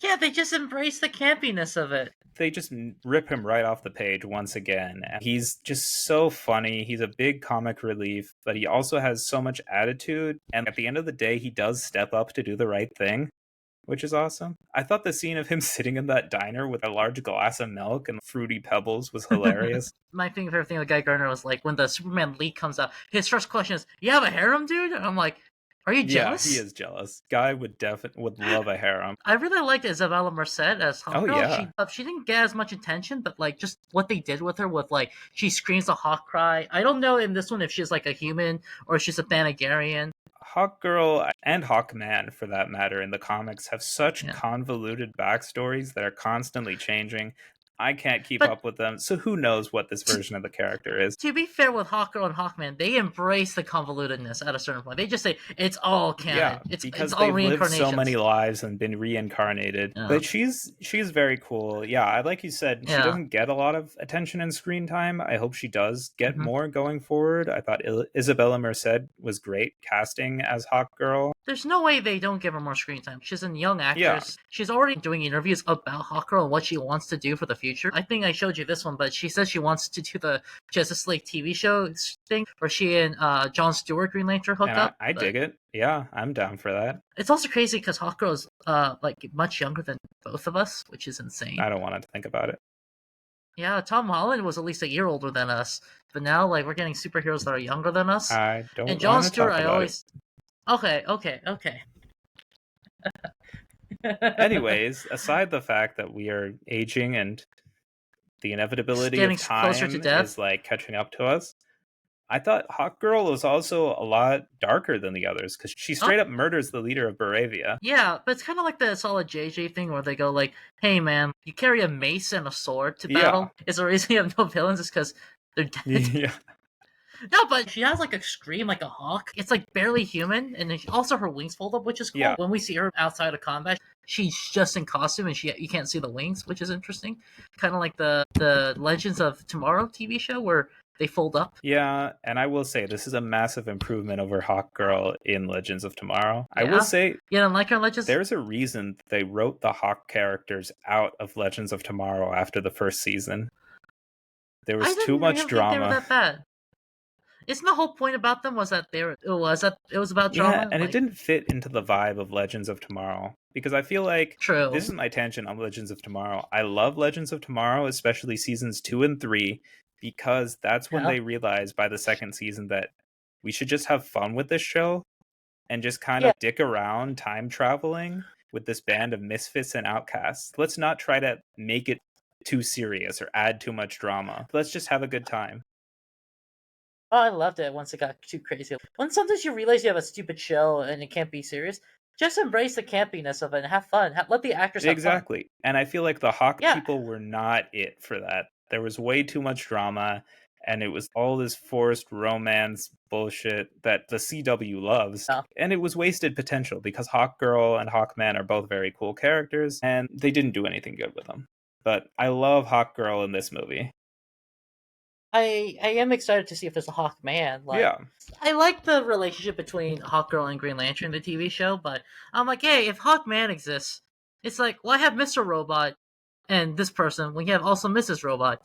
Yeah, they just embrace the campiness of it. They just rip him right off the page once again. He's just so funny. He's a big comic relief, but he also has so much attitude. And at the end of the day, he does step up to do the right thing, which is awesome. I thought the scene of him sitting in that diner with a large glass of milk and fruity pebbles was hilarious. My favorite thing with Guy Gardner was like when the Superman leak comes out, his first question is, "You have a harem, dude?" And I'm like, "Are you Yeah, he jealous?" is jealous. Guy would love a harem. I really liked Isabella Merced as Oh Hawkgirl. yeah. She didn't get as much attention, but like just what they did with her, with like she screams a hawk cry. I don't know in this one if she's like a human or if she's a Thanagarian. Hawkgirl and Hawkman, for that matter, in the comics have such Yeah, convoluted backstories that are constantly changing. I can't keep but up with them, so who knows what this version of the character is. to be fair with Hawkgirl and Hawkman, they embrace the convolutedness at a certain point. They just say it's all canon. Yeah, It's because all they've lived so reincarnations. many lives and been reincarnated. Yeah. But she's very cool. Yeah, like you said, she Yeah. doesn't get a lot of attention and screen time. I hope she does get hmm more going forward. I thought Isabella Merced was great casting as Hawkgirl. There's no way they don't give her more screen time. She's a young Yeah, actress. She's already doing interviews about Hawkgirl and what she wants to do for the future. I think I showed you this one, but she says she wants to do the Justice League TV show thing where she and Jon Stewart Green Lantern hook and up. I But dig it. Yeah, I'm down for that. it's also crazy because Hawkgirl is like much younger than both of us, which is insane. I don't want to think about it. Yeah, Tom Holland was at least a year older than us, but now like we're getting superheroes that are younger than us. I don't And Jon want to Stewart, talk I about it. always okay. Anyways, aside the fact that we are aging and the inevitability Getting of closer to time death. is like catching up to us, I thought Hawkgirl was also a lot darker than the others because she straight up murders the leader of Baravia. Yeah, but it's kind of like the solid JJ thing where they go like, "Hey man, you carry a mace and a sword to battle. Is the reason you have no villains is because they're dead." Yeah. No, but she has like a scream like a hawk. It's like barely human, and then also her wings fold up, which is cool. Yeah. When we see her outside of combat, she's just in costume, and you can't see the wings, which is interesting. Kind of like the Legends of Tomorrow TV show where they fold up. Yeah, and I will say this is a massive improvement over Hawkgirl in Legends of Tomorrow. Yeah. I will say you don't like her Legends? there's a reason they wrote the Hawk characters out of Legends of Tomorrow after the first season. There was too much think drama. they were that bad. Isn't the whole point about them was that it was about drama? Yeah, and it didn't fit into the vibe of Legends of Tomorrow. Because I feel like True. This is my tangent on Legends of Tomorrow. I love Legends of Tomorrow, especially seasons 2 and 3, because that's when they realized by the second season that we should just have fun with this show and just kind of dick around time traveling with this band of misfits and outcasts. Let's not try to make it too serious or add too much drama. Let's just have a good time. Oh, I loved it once it got too crazy. When sometimes you realize you have a stupid show and it can't be serious, just embrace the campiness of it and have fun. Let the actors have Exactly. fun. And I feel like the Hawk people were not it for that. There was way too much drama, and it was all this forced romance bullshit that the CW loves. Yeah. And it was wasted potential because Hawkgirl and Hawkman are both very cool characters, and they didn't do anything good with them. But I love Hawkgirl in this movie. I am excited to see if there's a Hawkman. Yeah. I like the relationship between Hawkgirl and Green Lantern, the TV show, but I'm like, hey, if Hawkman exists, it's like, well, I have Mr. Robot and this person when you have also Mrs. Robot.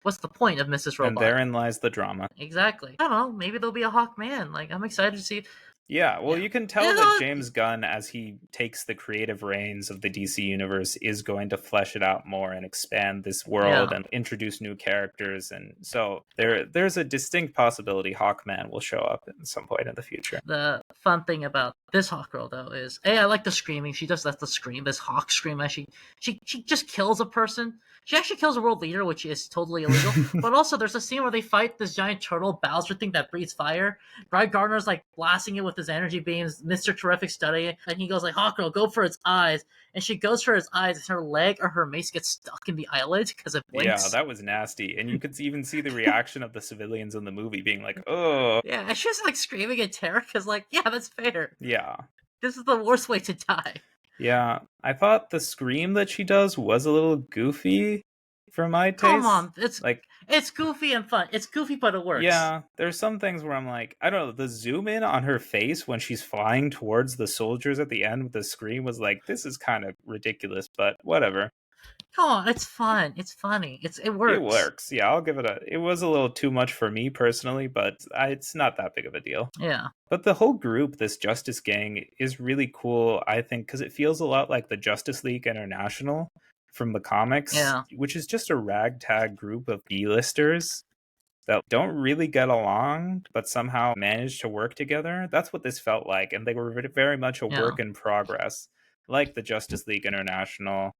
What's the point of Mrs. Robot? And therein lies the drama. Exactly. I don't know. Maybe there'll be a Hawkman. Like, I'm excited to see. Yeah, well, Yeah. you can tell You that know, James Gunn, as he takes the creative reins of the DC universe, is going to flesh it out more and expand this world yeah. and introduce new characters. And so there's a distinct possibility Hawkman will show up at some point in the future. The fun thing about this Hawk Girl though is, I like the screaming. She does that the scream, this Hawk scream as she just kills a person. She actually kills a world leader, which is totally illegal. But also, there's a scene where they fight this giant turtle Bowser thing that breathes fire. Brad Gardner's like blasting it with his energy beams. Mr. Terrific studying, and he goes like, "Hawk Girl, go for its eyes." And she goes for its eyes, and her leg or her mace gets stuck in the eyelid because it Yeah, blinks. that was nasty. And you could even see the reaction of the civilians in the movie being like, oh, Yeah, and she's like screaming in terror because, like, yeah, that's fair. yeah. This is the worst way to die. Yeah, I thought the scream that she does was a little goofy for my Come taste. on, it's Like, it's goofy and fun. It's goofy, but it works. yeah, there's some things where I'm like, I don't know, the zoom in on her face when she's flying towards the soldiers at the end with the scream was like, this is kind of ridiculous, but whatever. Come on, it's fun. It's funny. It It works. works. Yeah, I'll give it a. It was a little too much for me personally, but it's not that big of a deal. Yeah, But the whole group, this Justice Gang, is really cool, I think, because it feels a lot like the Justice League International from the comics, yeah, which is just a ragtag group of B-listers that don't really get along, but somehow manage to work together. That's what this felt like, and they were very much a yeah, work in progress, like the Justice League International.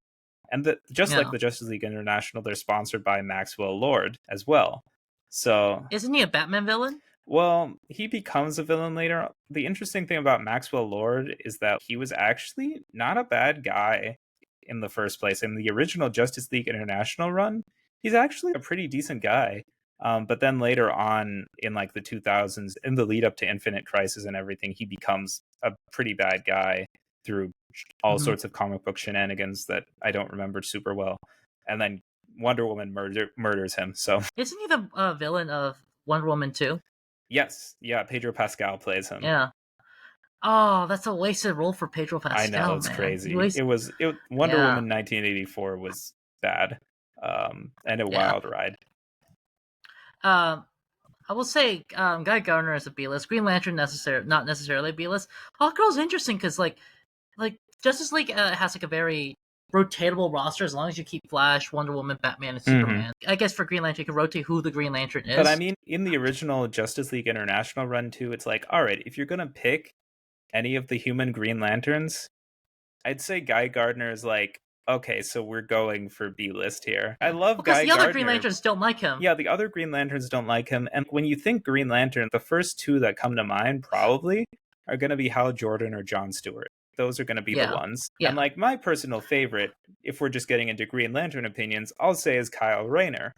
And just like yeah. the Justice League International, they're sponsored by Maxwell Lord as well. So Isn't he a Batman villain? well, he becomes a villain later. The interesting thing about Maxwell Lord is that he was actually not a bad guy in the first place. In the original Justice League International run, he's actually a pretty decent guy. But then later on in like the 2000s, in the lead up to Infinite Crisis and everything, he becomes a pretty bad guy through all Hmm. sorts of comic book shenanigans that I don't remember super well. And then Wonder Woman murders him. So Isn't he the villain of Wonder Woman 2? yes, yeah, Pedro Pascal plays him. Yeah. Oh, that's a wasted role for Pedro I know, Pascal, it's man. crazy. Wonder Yeah, Woman 1984 was bad. And a yeah. wild ride. Um, I will say, Guy Gardner is a B-list. Green Lantern not necessarily a B-list. Hawkgirl's interesting because like Justice League has like a very rotatable roster as long as you keep Flash, Wonder Woman, Batman, and Hmm. Superman. I guess for Green Lantern, you can rotate who the Green Lantern But I is. mean, in the original Justice League International run too, it's like, all right, if you're gonna pick any of the human Green Lanterns, I'd say Guy Gardner is like, okay, so we're going for B list here. I Yeah, love because Guy the other Green Gardner. Lanterns don't like him. Yeah, the other Green Lanterns don't like him. And when you think Green Lantern, the first two that come to mind probably are going to be Hal Jordan or John Stewart. Those are going to be the Yeah, ones. And yeah. like my personal favorite, if we're just getting into Green Lantern opinions, I'll say is Kyle Rayner.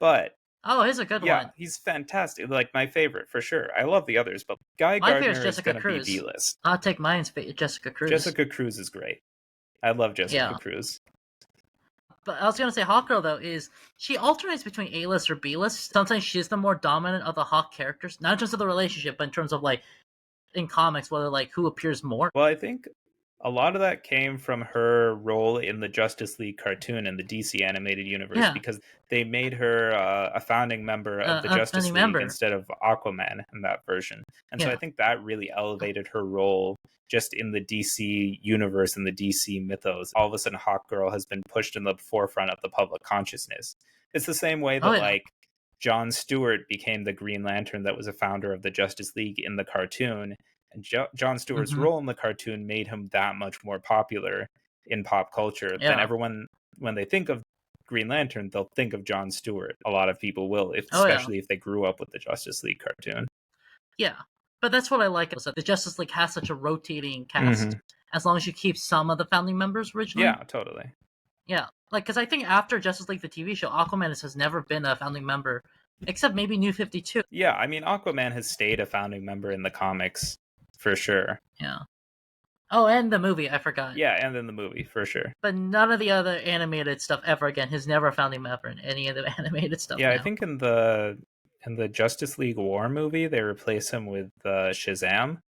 But Oh, he's a good yeah, one. he's fantastic. Like my favorite for sure. I love the others, but Guy My favorite is Gardner is Jessica going to be Cruz. B list. I'll take mine's Jessica Cruz. Jessica Cruz is great. I love Jessica Yeah. Cruz. But I was gonna say Hawkgirl though is she alternates between A list or B list. Sometimes she's the more dominant of the Hawk characters, not just of the relationship, but in terms of like in comics, whether like who appears more. Well, I think a lot of that came from her role in the Justice League cartoon in the DC animated universe Yeah, because they made her a founding member of the a Justice funny League member. instead of Aquaman in that version. And so I Yeah. think that really elevated her role just in the DC universe and the DC mythos. All of a sudden, Hawkgirl has been pushed in the forefront of the public consciousness. It's the same way Oh that, yeah. like, John Stewart became the Green Lantern that was a founder of the Justice League in the cartoon, and John Stewart's Hmm. role in the cartoon made him that much more popular in pop culture than Yeah. everyone. When they think of Green Lantern, they'll think of John Stewart. A lot of people will, Oh yeah. especially if they grew up with the Justice League cartoon. Yeah. But that's what I like is that the Justice League has such a rotating cast. Mm-hmm. As long as you keep some of the founding members originally. Yeah, totally. Yeah. Like, because I think after Justice League the TV show, Aquaman has never been a founding member, except maybe New 52. Yeah, I mean, Aquaman has stayed a founding member in the comics for sure. Yeah. Oh, and the movie, I forgot. Yeah, and in the movie for sure. But none of the other animated stuff ever again. He's never a founding member in any of the animated stuff Yeah, now. I think in the Justice League War movie, they replace him with Shazam.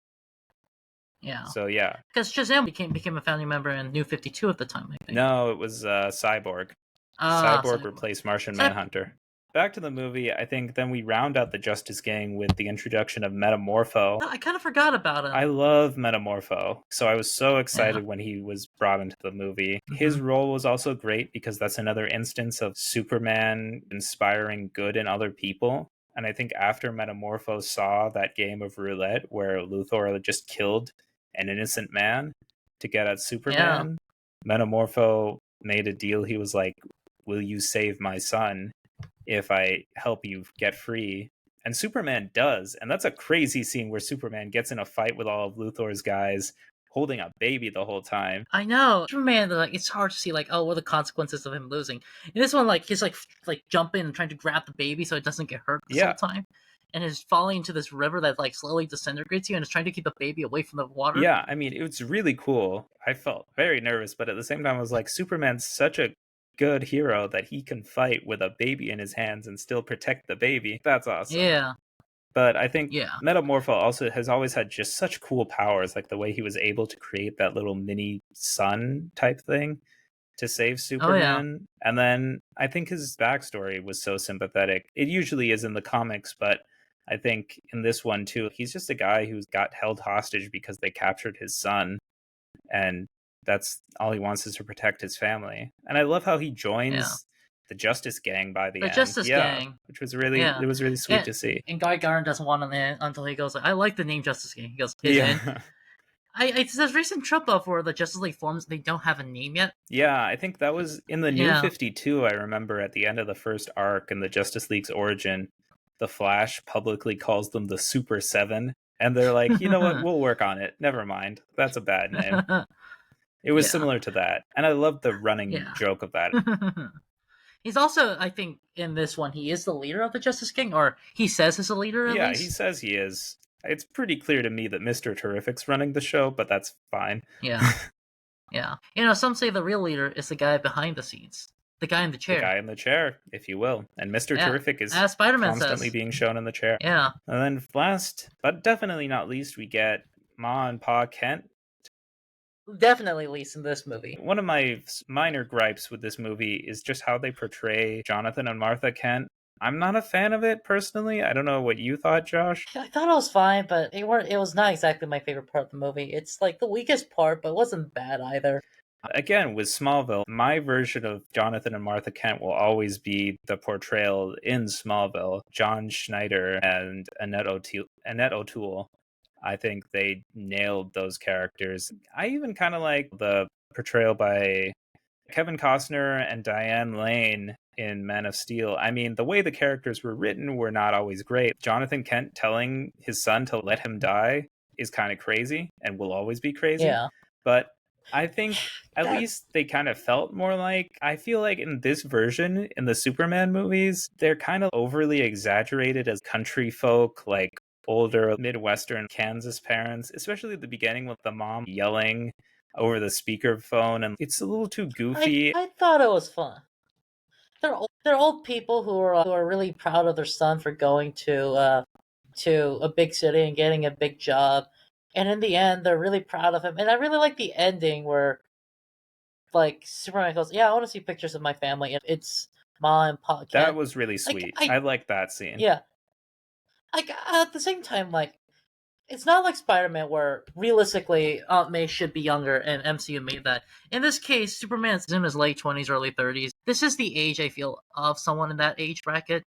Yeah. So yeah. Because Shazam became a founding member in New 52 at the time, I think. No, it was Cyborg. Ah, Cyborg replaced Martian Manhunter. back to the movie, I think then we round out the Justice Gang with the introduction of Metamorpho. I kind of forgot about him. I love Metamorpho, so I was so Yeah. excited when he was brought into the movie. Hmm. His role was also great because that's another instance of Superman inspiring good in other people. And I think after Metamorpho saw that game of roulette where Luthor just killed an innocent man to get at Yeah. Superman, Metamorpho made a deal. He was like, "Will you save my son if I help you get free?" And Superman does. And that's a crazy scene where Superman gets in a fight with all of Luthor's guys, holding a baby the whole time. I know. Superman, like, it's hard to see, like, oh, what are the consequences of him losing. In this one, like, he's like jumping and trying to grab the baby so it doesn't get hurt this whole Yeah. time, and is falling into this river that like slowly disintegrates you, and is trying to keep the baby away from the water. Yeah, I mean, it was really cool. I felt very nervous, but at the same time, I was like, Superman's such a good hero that he can fight with a baby in his hands and still protect the baby. That's awesome. Yeah. But I think Yeah. Metamorpho also has always had just such cool powers, like the way he was able to create that little mini sun type thing to save Oh yeah. Superman. And then I think his backstory was so sympathetic. It usually is in the comics, but I think in this one too, he's just a guy who's got held hostage because they captured his son, and that's all he wants is to protect his family. And I love how he Yeah. joins the Justice Gang by the The end. Justice Yeah, Gang. which was really Yeah. it was really sweet to see. And Guy Garn doesn't want him in until he goes like, I like the name Justice Gang. He goes, is in. Yeah. It's this recent trip up where the Justice League forms, they don't have a name yet. Yeah, I think that was in the New Yeah. 52. I remember at the end of the first arc in the Justice League's origin, the Flash publicly calls them the Super Seven, and they're like, you know what, we'll work on it. Never mind. That's a bad name. It was Yeah. similar to that. And I love the running Yeah. joke of that. He's also, I think, in this one, he is the leader of the Justice King, or he says he's a leader at Yeah, least. he says he is. It's pretty clear to me that Mr. Terrific's running the show, but that's fine. Yeah. Yeah. You know, some say the real leader is the guy behind the scenes. The guy in the chair. The guy in the chair, if you will. And Mr. Yeah, Terrific is as Spider-Man constantly says. being shown in the chair. Yeah. And then last, but definitely not least, we get Ma and Pa Kent. Definitely least in this movie. One of my minor gripes with this movie is just how they portray Jonathan and Martha Kent. I'm not a fan of it personally. I don't know what you thought, Josh. I thought it was fine, but it was not exactly my favorite part of the movie. It's like the weakest part, but it wasn't bad either. Again, with Smallville, my version of Jonathan and Martha Kent will always be the portrayal in Smallville. John Schneider and Annette O'Toole. I think they nailed those characters. I even kind of like the portrayal by Kevin Costner and Diane Lane in Man of Steel. I mean, the way the characters were written were not always great. Jonathan Kent telling his son to let him die is kind of crazy and will always be crazy. Yeah. But I think at least they kind of felt more like, I feel like in this version, in the Superman movies, they're kind of overly exaggerated as country folk, like older Midwestern Kansas parents, especially at the beginning with the mom yelling over the speakerphone, and it's a little too goofy. I thought it was fun. They're old people who are really proud of their son for going to a big city and getting a big job, and in the end, they're really proud of him. And I really like the ending where, like, Superman goes, "Yeah, I want to see pictures of my family." And it's Ma and Pa Kent. That was really sweet. I like that scene. Yeah. Like, at the same time, like, it's not like Spider-Man where realistically Aunt May should be younger, and MCU made that. In this case, Superman's in his late 20s, early 30s. This is the age, I feel, of someone in that age bracket.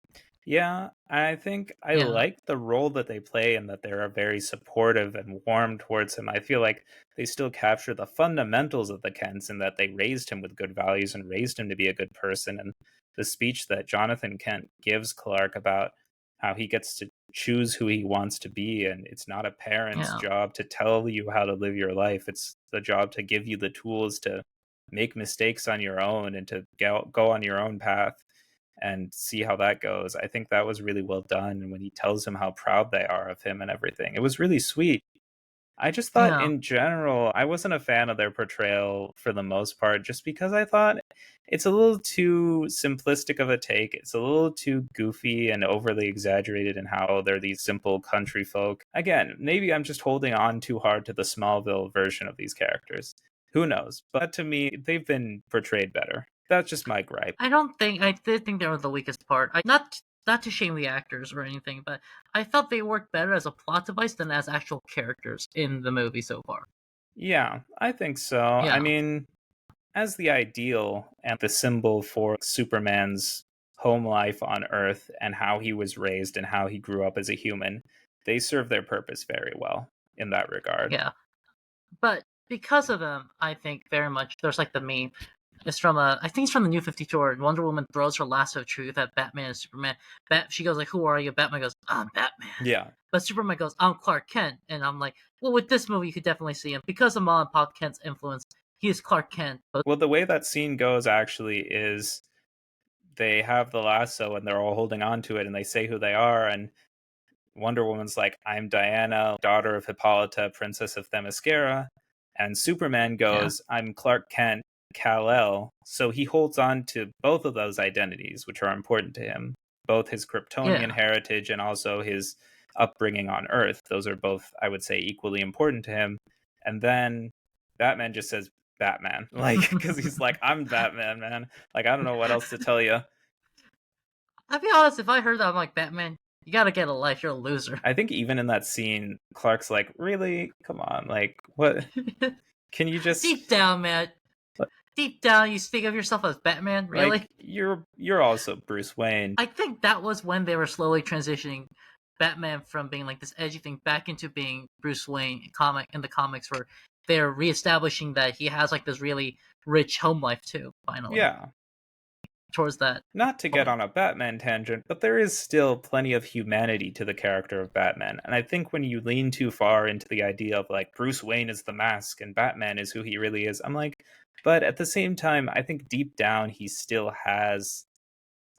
Yeah, I think I like the role that they play and that they're very supportive and warm towards him. I feel like they still capture the fundamentals of the Kents and that they raised him with good values and raised him to be a good person. And the speech that Jonathan Kent gives Clark about how he gets to choose who he wants to be, and it's not a parent's job to tell you how to live your life. It's the job to give you the tools to make mistakes on your own and to go on your own path and see how that goes. I think that was really well done. And when he tells him how proud they are of him and everything, it was really sweet. I just thought in general, I wasn't a fan of their portrayal for the most part, just because I thought it's a little too simplistic of a take. It's a little too goofy and overly exaggerated in how they're these simple country folk. Again, maybe I'm just holding on too hard to the Smallville version of these characters. Who knows? But to me, they've been portrayed better. That's just my gripe. I did think they were the weakest part. Not to shame the actors or anything, but I felt they worked better as a plot device than as actual characters in the movie so far. Yeah, I think so. I Yeah, mean, as the ideal and the symbol for Superman's home life on Earth and how he was raised and how he grew up as a human, they serve their purpose very well in that regard. yeah. But because of them, I think very much there's like the meme. It's from I think it's from the New 52 where Wonder Woman throws her lasso of truth at Batman and Superman. She goes like, "Who are you?" Batman goes, "I'm Batman." Yeah. But Superman goes, "I'm Clark Kent," and I'm like, well, with this movie, you could definitely see him because of Ma and Pop Kent's influence. He is Clark Kent. But Well, the way that scene goes actually is they have the lasso and they're all holding on to it and they say who they are, and Wonder Woman's like, I'm Diana, daughter of Hippolyta, princess of Themyscira. And Superman yeah, goes, I'm Clark Kent, Kal-El. So he holds on to both of those identities, which are important to him, both his Kryptonian yeah. heritage and also his upbringing on Earth. Those are both, I would say, equally important to him. And then Batman just says, Batman, like, because he's like, I'm Batman, man. Like, I don't know what else to tell you. I'll be honest, if I heard that, I'm like, Batman, you gotta get a life. You're a loser. I think even in that scene, Clark's like, really? Come on, like, what? Can you just Deep down, man. Deep down, you think of yourself as Batman. like Really? you're also Bruce Wayne. I think that was when they were slowly transitioning Batman from being like this edgy thing back into being Bruce Wayne in the comics, where they're reestablishing that he has like this really rich home life too. Finally, Yeah. towards that Not to get point. on a Batman tangent, but there is still plenty of humanity to the character of Batman. And I think when you lean too far into the idea of like Bruce Wayne is the mask and Batman is who he really is, I'm like, but at the same time, I think deep down he still has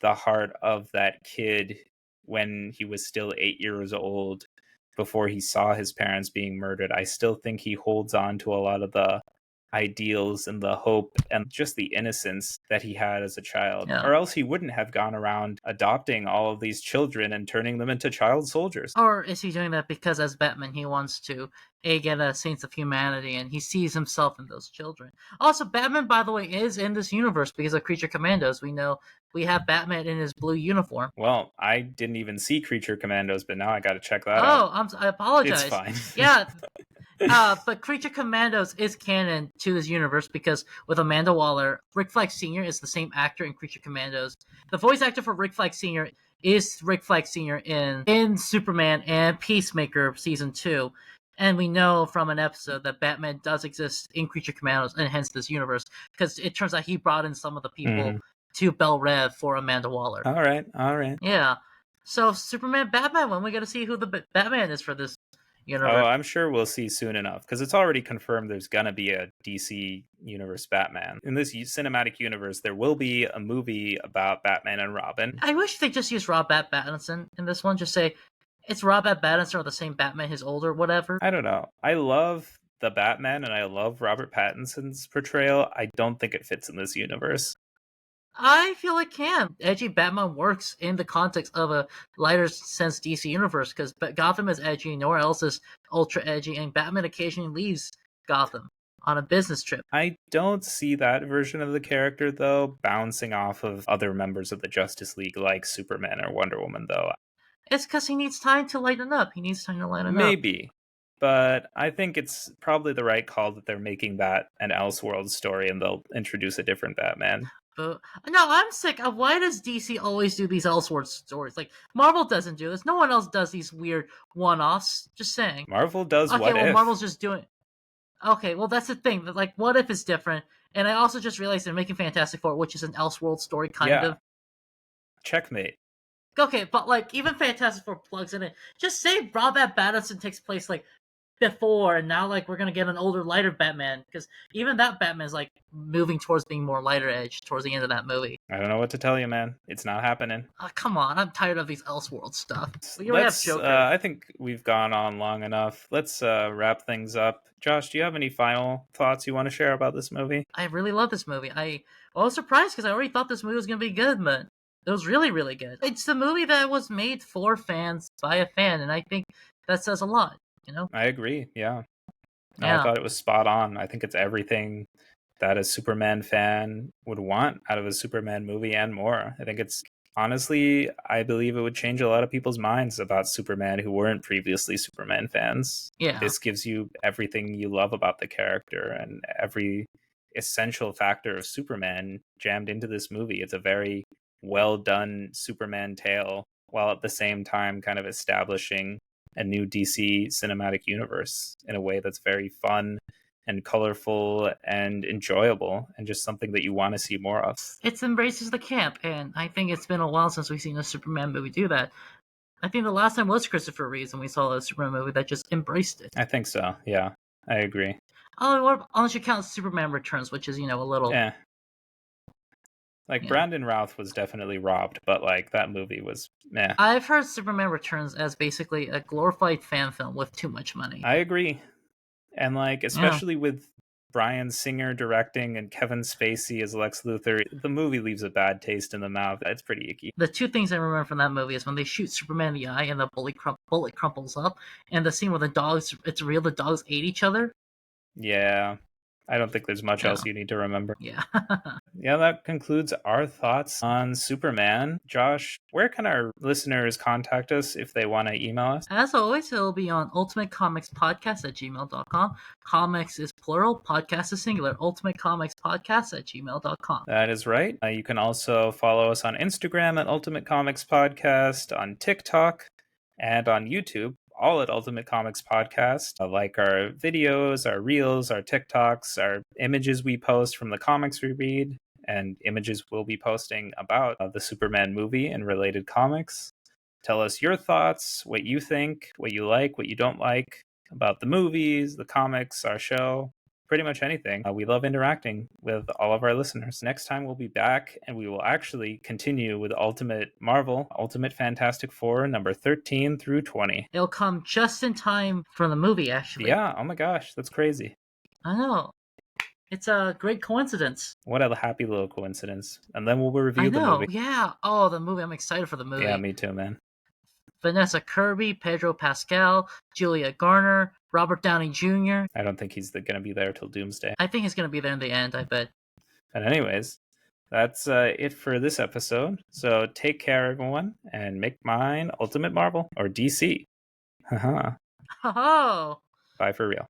the heart of that kid when he was still 8 years old before he saw his parents being murdered. I still think he holds on to a lot of the ideals and the hope and just the innocence that he had as a child, Yeah. or else he wouldn't have gone around adopting all of these children and turning them into child soldiers. Or is he doing that because as Batman he wants to get a sense of humanity and he sees himself in those children? Also, Batman, by the way, is in this universe because of Creature Commandos. We know we have Batman in his blue uniform. Well, I didn't even see Creature Commandos, but now I got to check that out. Oh, I It's apologize. fine. Yeah, but Creature Commandos is canon to this universe because with Amanda Waller, Rick Flag Sr. is the same actor in Creature Commandos. The voice actor for Rick Flag Sr. is Rick Flag Sr. in Superman and Peacemaker season 2. And we know from an episode that Batman does exist in Creature Commandos and hence this universe because it turns out he brought in some of the people Mhm. to Bel Rev for Amanda Waller. All right, all right. Yeah. So Superman, Batman. When we get to see who the Batman is for this Oh, universe? I'm sure we'll see soon enough because it's already confirmed there's gonna be a DC universe Batman. In this cinematic universe, there will be a movie about Batman and Robin. I wish they just used Robert Pattinson in this one. Just say it's Robert Pattinson or the same Batman, his older, whatever. I don't know. I love the Batman and I love Robert Pattinson's portrayal. I don't think it fits in this universe. I feel it can. Edgy Batman works in the context of a lighter sense DC universe because Gotham is edgy, nowhere else is ultra edgy, and Batman occasionally leaves Gotham on a business trip. I don't see that version of the character though bouncing off of other members of the Justice League like Superman or Wonder Woman though. It's because he needs time to lighten up. He needs time to lighten up. Maybe. But I think it's probably the right call that they're making that an Elseworld story and they'll introduce a different Batman. But no, I'm sick of why does DC always do these Elseworld stories? Like Marvel doesn't do this. No one else does these weird one-offs. Just saying. Marvel does Okay, What well If. Marvel's just doing. Okay, well that's the thing. Like, what if it's different? And I also just realized they're making Fantastic Four, which is an Elseworld story, kind Yeah. of. Checkmate. Okay, but like even Fantastic Four plugs in it. Just say Robert Pattinson takes place like before, and now like we're gonna get an older, lighter Batman because even that Batman's like moving towards being more lighter edge towards the end of that movie. I don't know what to tell you, man. It's not happening. Come on, I'm tired of these Elseworld stuff. We already have Let's. Joker. I think we've gone on long enough. Let's wrap things up. Josh, do you have any final thoughts you want to share about this movie? I really love this movie. I was surprised because I already thought this movie was gonna be good, but it was really, really good. It's the movie that was made for fans by a fan, and I think that says a lot. You know? I agree. Yeah. No, I Yeah. thought it was spot on. I think it's everything that a Superman fan would want out of a Superman movie and more. I think it's honestly, I believe it would change a lot of people's minds about Superman who weren't previously Superman fans. Yeah. This gives you everything you love about the character and every essential factor of Superman jammed into this movie. It's a very well done Superman tale while at the same time kind of establishing a new DC cinematic universe in a way that's very fun and colorful and enjoyable and just something that you want to see more of. It embraces the camp, and I think it's been a while since we've seen a Superman movie do that. I think the last time was Christopher Reeves when we saw a Superman movie that just embraced it. I think so. Yeah, I agree. Oh, unless you count Superman Returns, which is, a little... Yeah. Like, Yeah. Brandon Routh was definitely robbed, but, like, that movie was meh. I've heard Superman Returns as basically a glorified fan film with too much money. I agree. And, like, especially with Bryan Singer directing and Kevin Spacey as Lex Luthor, the movie leaves a bad taste in the mouth. It's pretty icky. The two things I remember from that movie is when they shoot Superman in the eye and the bullet crumples up, and the scene where the dogs, it's real, the dogs ate each other. Yeah. I don't think there's much else you need to remember. Yeah. Yeah, that concludes our thoughts on Superman. Josh, where can our listeners contact us if they want to email us? As always, it'll be on ultimatecomicspodcast@gmail.com. Comics is plural, podcast is singular. ultimatecomicspodcast@gmail.com. That is right. You can also follow us on Instagram at Ultimate Comics Podcast, on TikTok, and on YouTube, all at Ultimate Comics Podcast. Like our videos, our reels, our TikToks, our images we post from the comics we read, and images we'll be posting about the Superman movie and related comics. Tell us your thoughts, what you think, what you like, what you don't like about the movies, the comics, our show, pretty much anything. We love interacting with all of our listeners. Next time we'll be back and we will actually continue with Ultimate Marvel, Ultimate Fantastic Four, number 13 through 20. It'll come just in time for the movie, actually. Yeah, oh my gosh, that's crazy. I know. It's a great coincidence. What a happy little coincidence. And then we'll review the movie. Yeah. Oh, the movie. I'm excited for the movie. Yeah, me too, man. Vanessa Kirby, Pedro Pascal, Julia Garner, Robert Downey Jr. I don't think he's going to be there till Doomsday. I think he's going to be there in the end, I bet. But anyways, that's it for this episode. So take care, everyone, and make mine Ultimate Marvel, or DC. Haha. Oh. Bye for real.